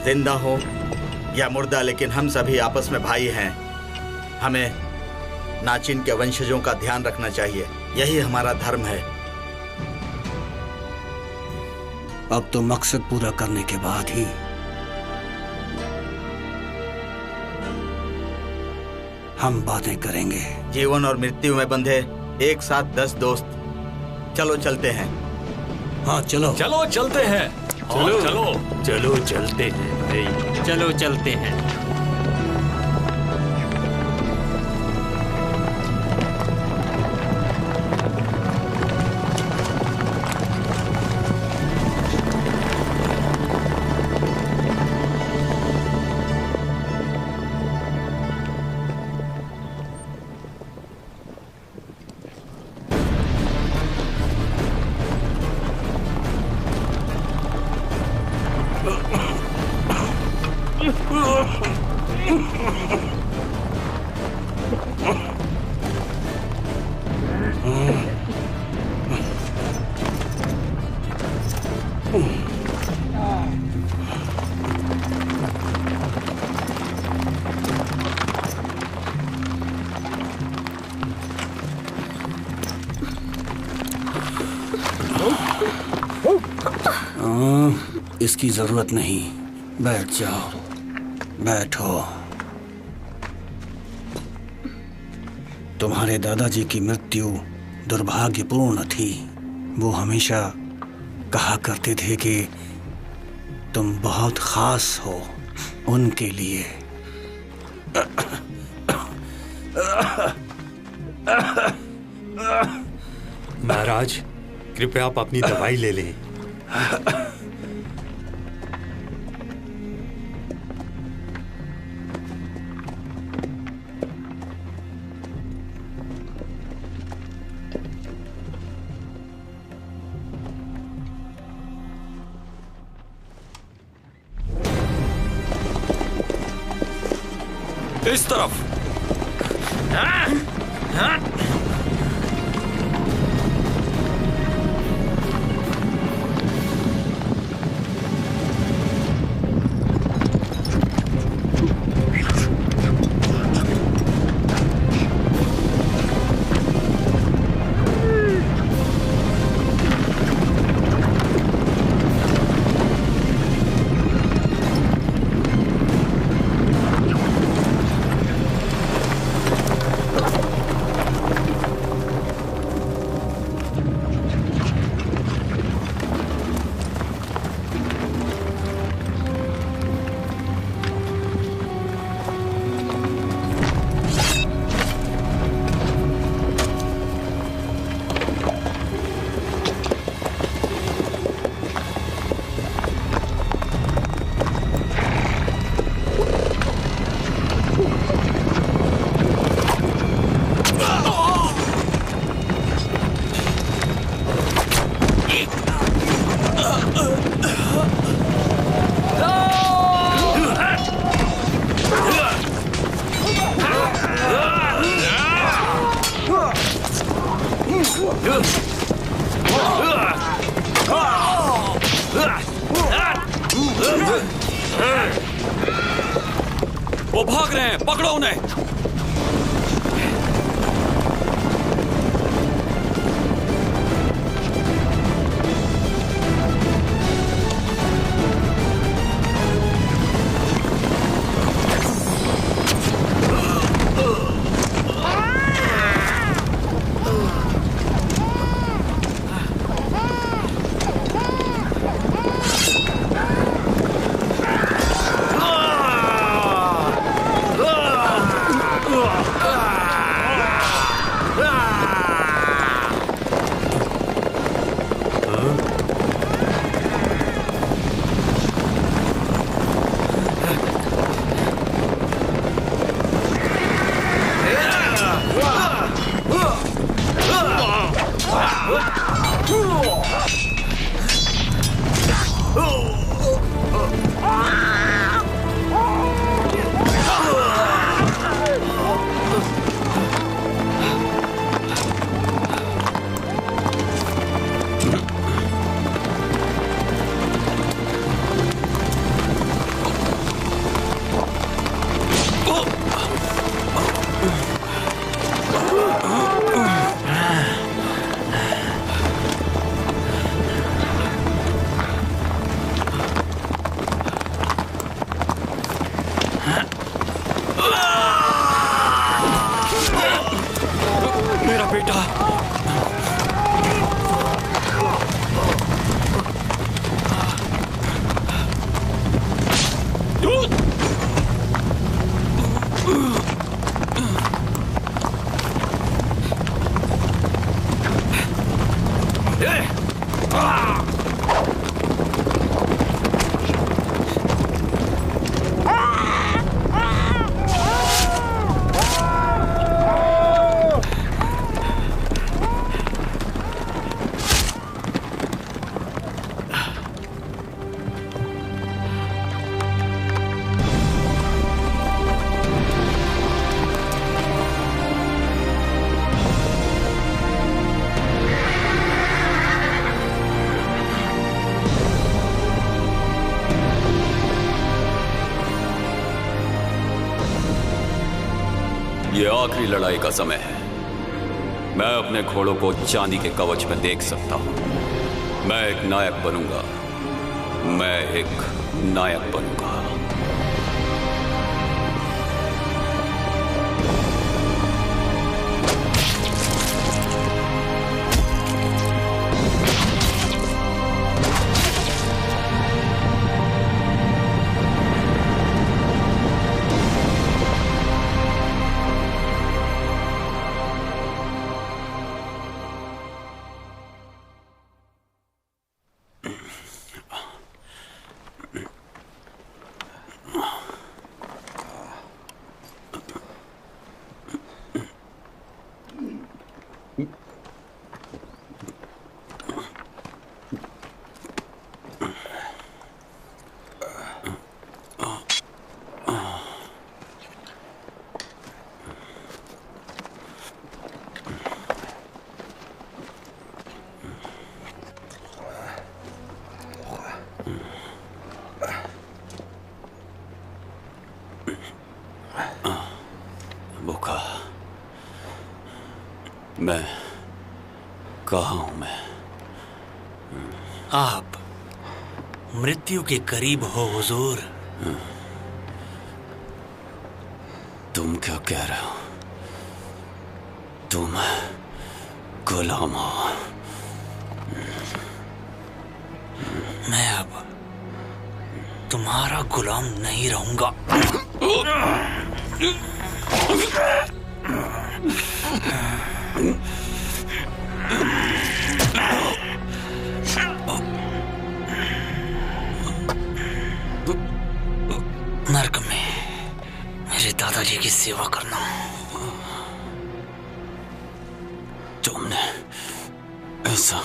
जिंदा हो या मुर्दा, लेकिन हम सभी आपस में भाई हैं। हमें नाचिन के वंशजों का ध्यान रखना चाहिए, यही हमारा धर्म है। अब तो मकसद पूरा करने के बाद ही हम बातें करेंगे। जीवन और मृत्यु में बंधे एक साथ 10 दोस्त, चलो चलते हैं। हाँ चलो चलो चलते हैं। चलो चलो चलो चलते हैं भाई, चलो चलते हैं। इसकी जरूरत नहीं, बैठ जाओ, बैठो। तुम्हारे दादाजी की मृत्यु दुर्भाग्यपूर्ण थी। वो हमेशा कहा करते थे कि तुम बहुत खास हो उनके लिए। महाराज, कृपया आप अपनी दवाई ले लें। इस तरफ। वो भाग रहे हैं, पकड़ो उन्हें। बेटा। ये आखिरी लड़ाई का समय है। मैं अपने घोड़ों को चांदी के कवच में देख सकता हूं। मैं एक नायक बनूंगा। मैं एक नायक बनूंगा। भूखा। मैं कहाँ हूं? मैं आप मृत्यु के करीब हो हुजूर। तुम क्या कह रहे हो? तुम गुलाम हो। मैं अब तुम्हारा गुलाम नहीं रहूंगा। नर्क में मेरे दादाजी की सेवा करना। तुमने ऐसा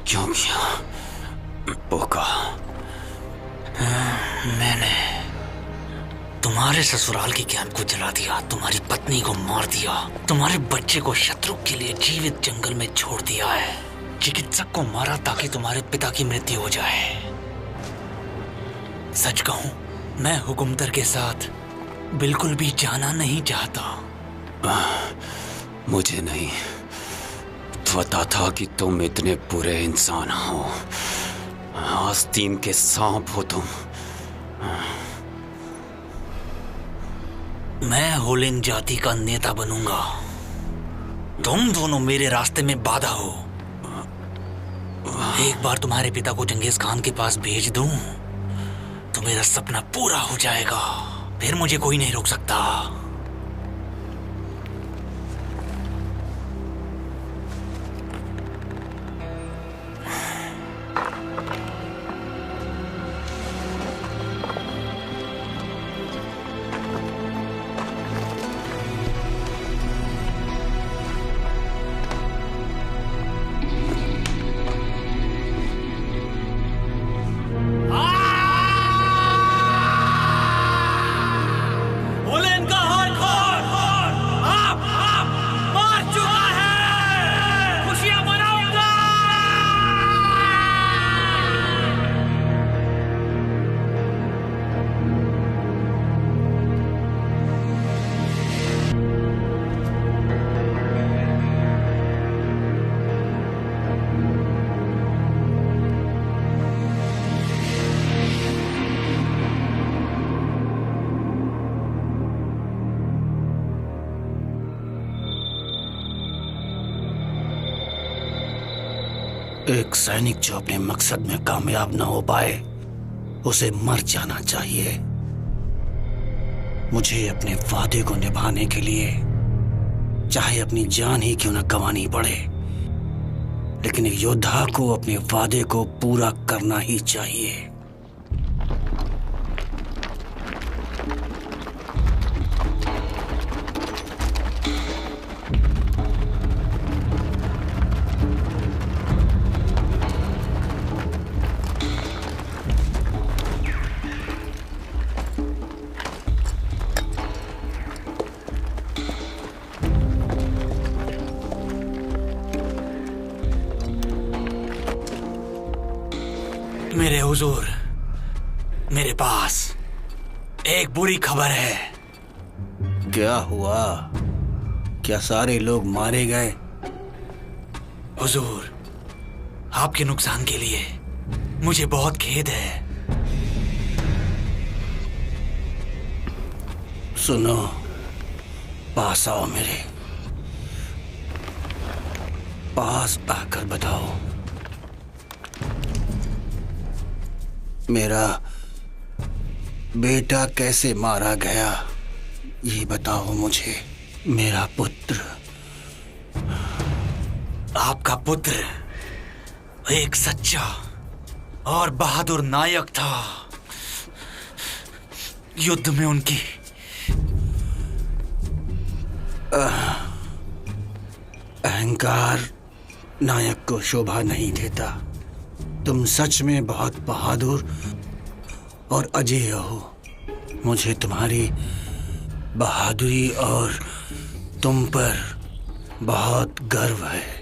क्यों किया? पोका, मैंने तुम्हारे ससुराल के ज्ञान को जला दिया, तुम्हारी पत्नी को मार दिया, तुम्हारे बच्चे को शत्रु के लिए जीवित जंगल में छोड़ दिया है। चिकित्सक को मारा ताकि तुम्हारे पिता की मृत्यु हो जाए। सच कहूं, मैं हुकुमतर के साथ बिल्कुल भी जाना नहीं चाहता। मुझे नहीं पता था कि तुम इतने बुरे इंसान हो। आस्तीन के सांप हो तुम। मैं होलिन जाति का नेता बनूंगा। तुम दोनों मेरे रास्ते में बाधा हो। एक बार तुम्हारे पिता को चंगेज खान के पास भेज दूं तो मेरा सपना पूरा हो जाएगा। फिर मुझे कोई नहीं रोक सकता। होलिन कहाँ एक सैनिक जो अपने मकसद में कामयाब न हो पाए उसे मर जाना चाहिए। मुझे अपने वादे को निभाने के लिए चाहे अपनी जान ही क्यों न गंवानी पड़े, लेकिन एक योद्धा को अपने वादे को पूरा करना ही चाहिए। मेरे हुजूर, मेरे पास एक बुरी खबर है। क्या हुआ? क्या सारे लोग मारे गए? हुजूर, आपके नुकसान के लिए मुझे बहुत खेद है। सुनो, पास आओ, मेरे पास आकर बताओ, मेरा बेटा कैसे मारा गया? ये बताओ मुझे। मेरा पुत्र, आपका पुत्र एक सच्चा और बहादुर नायक था। युद्ध में उनकी अहंकार नायक को शोभा नहीं देता। तुम सच में बहुत बहादुर और अजेय हो। मुझे तुम्हारी बहादुरी और तुम पर बहुत गर्व है।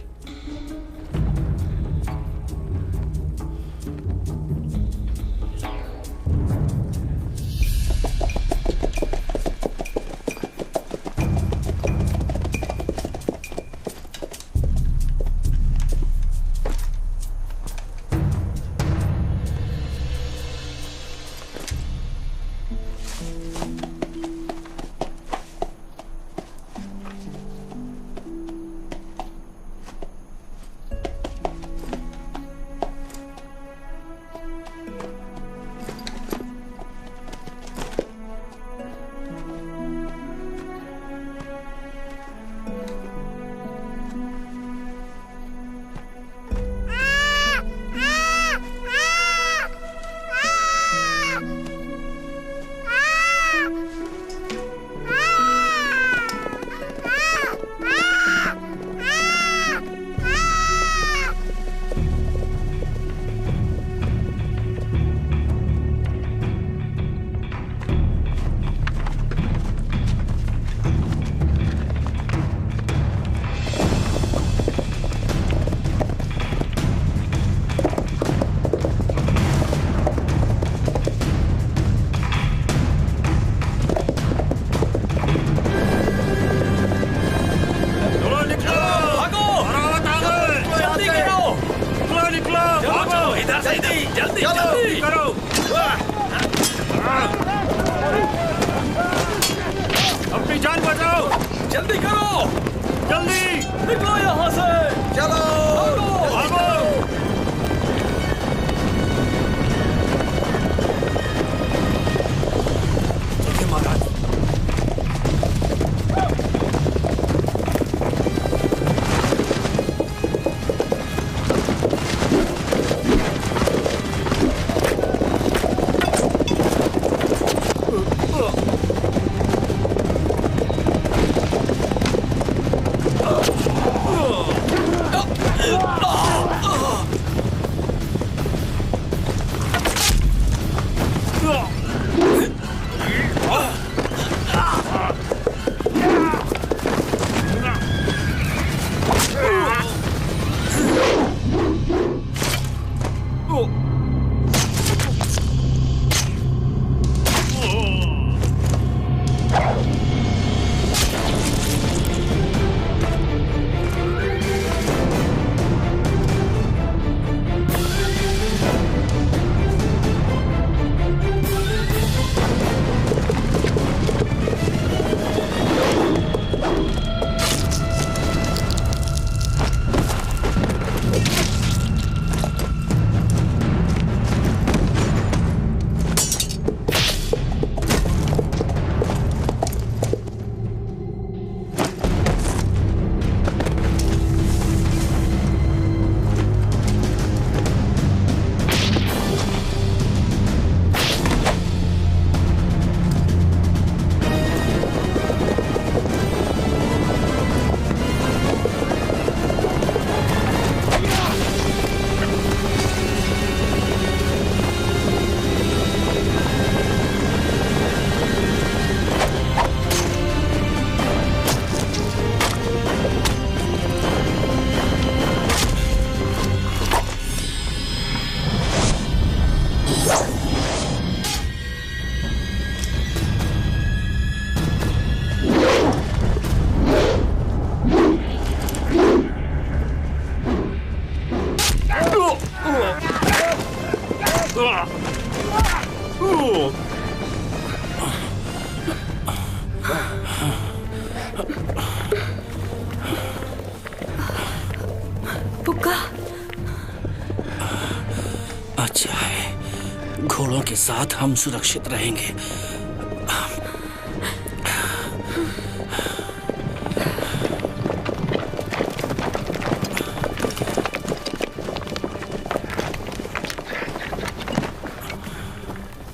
अच्छा है, घोड़ों के साथ हम सुरक्षित रहेंगे।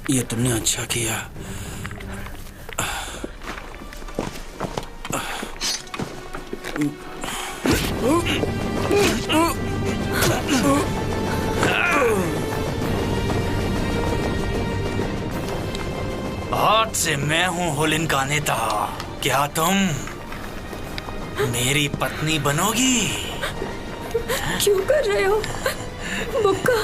ये तुमने अच्छा किया। आज से मैं हूँ हुलिन का नेता। क्या तुम मेरी पत्नी बनोगी? क्यों कर रहे हो बुक्का?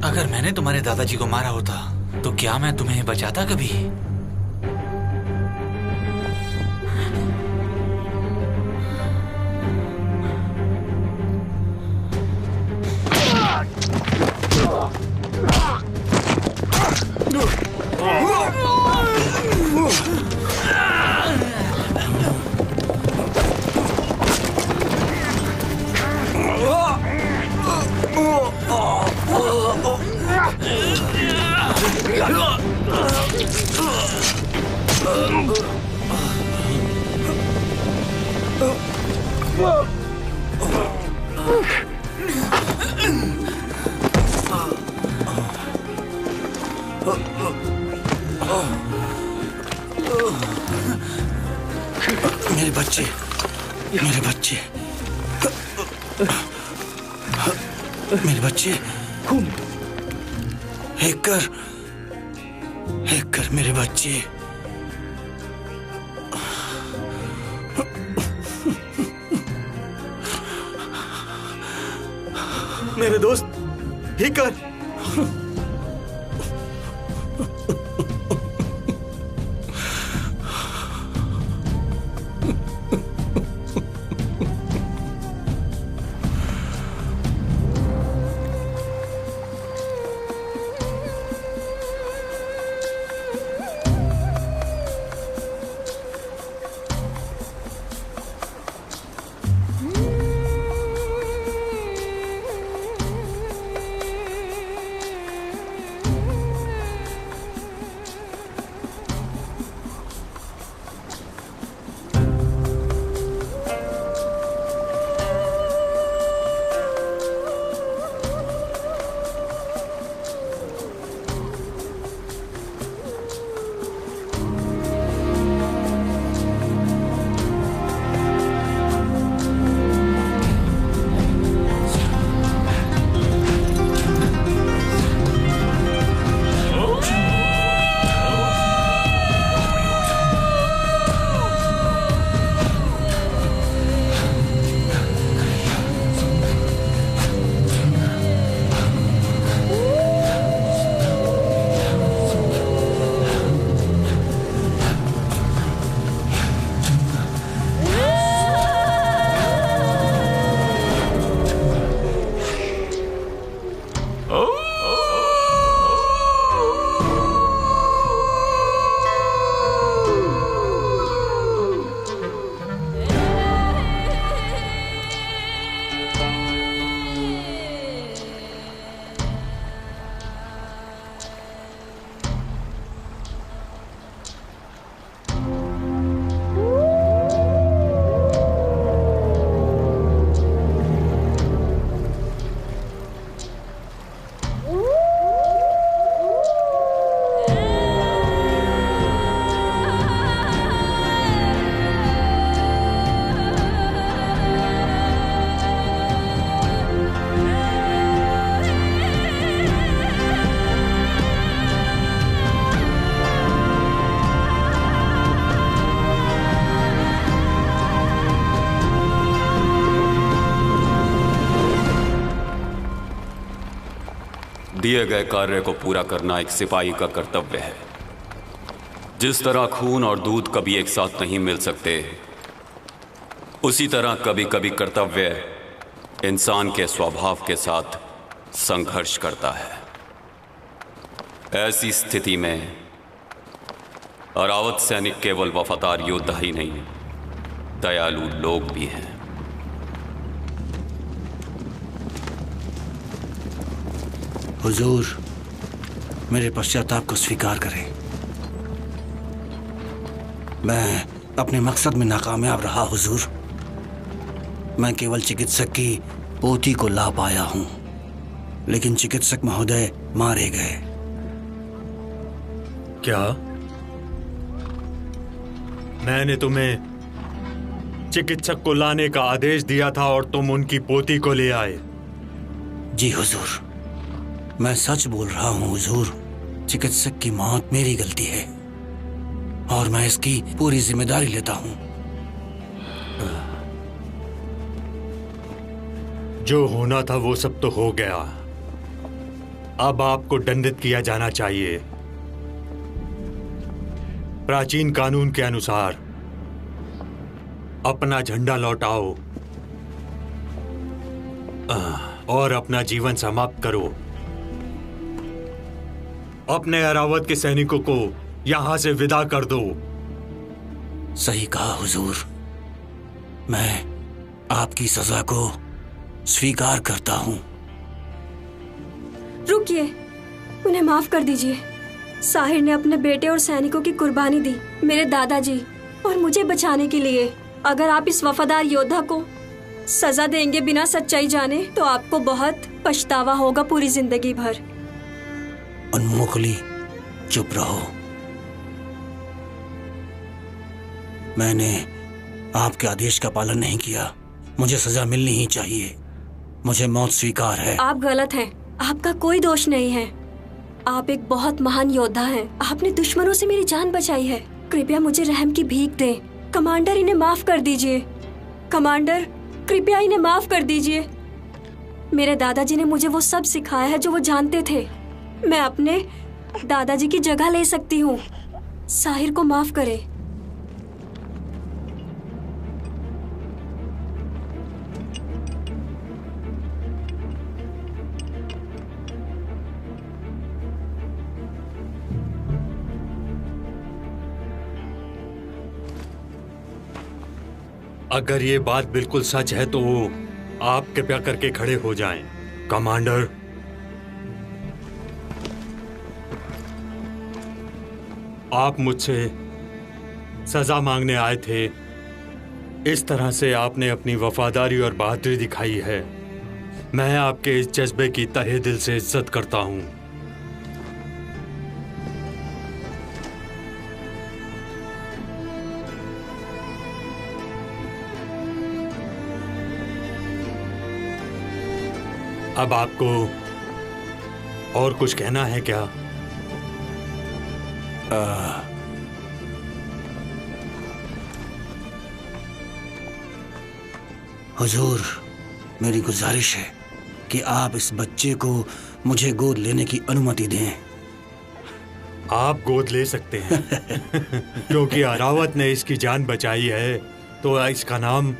अगर मैंने तुम्हारे दादाजी को मारा होता तो क्या मैं तुम्हें बचाता कभी? मेरे बच्चे, मेरे बच्चे, मेरे बच्चे, हेकर, हेकर, मेरे बच्चे। मेरे दोस्त हेकर। दिए गए कार्य को पूरा करना एक सिपाही का कर्तव्य है। जिस तरह खून और दूध कभी एक साथ नहीं मिल सकते, उसी तरह कभी कभी कर्तव्य इंसान के स्वभाव के साथ संघर्ष करता है। ऐसी स्थिति में अरावत सैनिक केवल वफादार योद्धा ही नहीं, दयालु लोग भी हैं। हुजूर, मेरे पश्चाताप को स्वीकार करें। मैं अपने मकसद में नाकामयाब रहा हुजूर। मैं केवल चिकित्सक की पोती को ला पाया हूं, लेकिन चिकित्सक महोदय मारे गए। क्या? मैंने तुम्हें चिकित्सक को लाने का आदेश दिया था और तुम उनकी पोती को ले आए? जी हुजूर, मैं सच बोल रहा हूं हुजूर। चिकित्सक की मौत मेरी गलती है और मैं इसकी पूरी जिम्मेदारी लेता हूं। जो होना था वो सब तो हो गया। अब आपको दंडित किया जाना चाहिए। प्राचीन कानून के अनुसार अपना झंडा लौटाओ और अपना जीवन समाप्त करो। अपने अरावत के सैनिकों को यहां से विदा कर दो। सही कहा हुजूर, मैं आपकी सजा को स्वीकार करता हूं। रुकिए, उन्हें माफ कर दीजिए। साहिर ने अपने बेटे और सैनिकों की कुर्बानी दी, मेरे दादाजी और मुझे बचाने के लिए। अगर आप इस वफादार योद्धा को सजा देंगे बिना सच्चाई जाने, तो आपको बहुत पछतावा होगा पूरी जिंदगी भर। उन्मुखली, चुप रहो। मैंने आपके आदेश का पालन नहीं किया। मुझे सजा मिलनी ही चाहिए। मुझे मौत स्वीकार है। आप गलत हैं। आपका कोई दोष नहीं है। आप एक बहुत महान योद्धा हैं। आपने दुश्मनों से मेरी जान बचाई है। कृपया मुझे रहम की भीख दें। कमांडर, इन्हें माफ कर दीजिए। कमांडर, कृपया इन्हें माफ कर दीजिए। मेरे दादाजी ने मुझे वो सब सिखाया है जो वो जानते थे। मैं अपने दादाजी की जगह ले सकती हूँ। साहिर को माफ करें। अगर ये बात बिल्कुल सच है तो आप कृपया करके खड़े हो जाएं। कमांडर, आप मुझसे सजा मांगने आए थे। इस तरह से आपने अपनी वफादारी और बहादुरी दिखाई है। मैं आपके इस जज्बे की तहे दिल से इज्जत करता हूं। अब आपको और कुछ कहना है क्या? हुजूर, मेरी गुजारिश है कि आप इस बच्चे को मुझे गोद लेने की अनुमति दें। आप गोद ले सकते हैं क्योंकि अरावत ने इसकी जान बचाई है, तो इसका नाम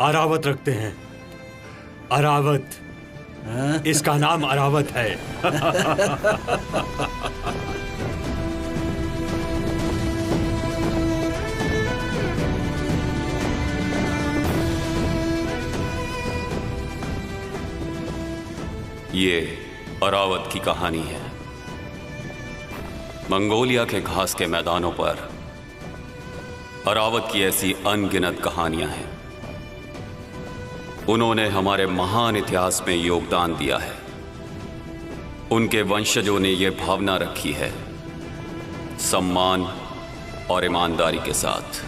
अरावत रखते हैं। अरावत, इसका नाम अरावत है। ये अरावत की कहानी है। मंगोलिया के घास के मैदानों पर अरावत की ऐसी अनगिनत कहानियां हैं। उन्होंने हमारे महान इतिहास में योगदान दिया है। उनके वंशजों ने यह भावना रखी है, सम्मान और ईमानदारी के साथ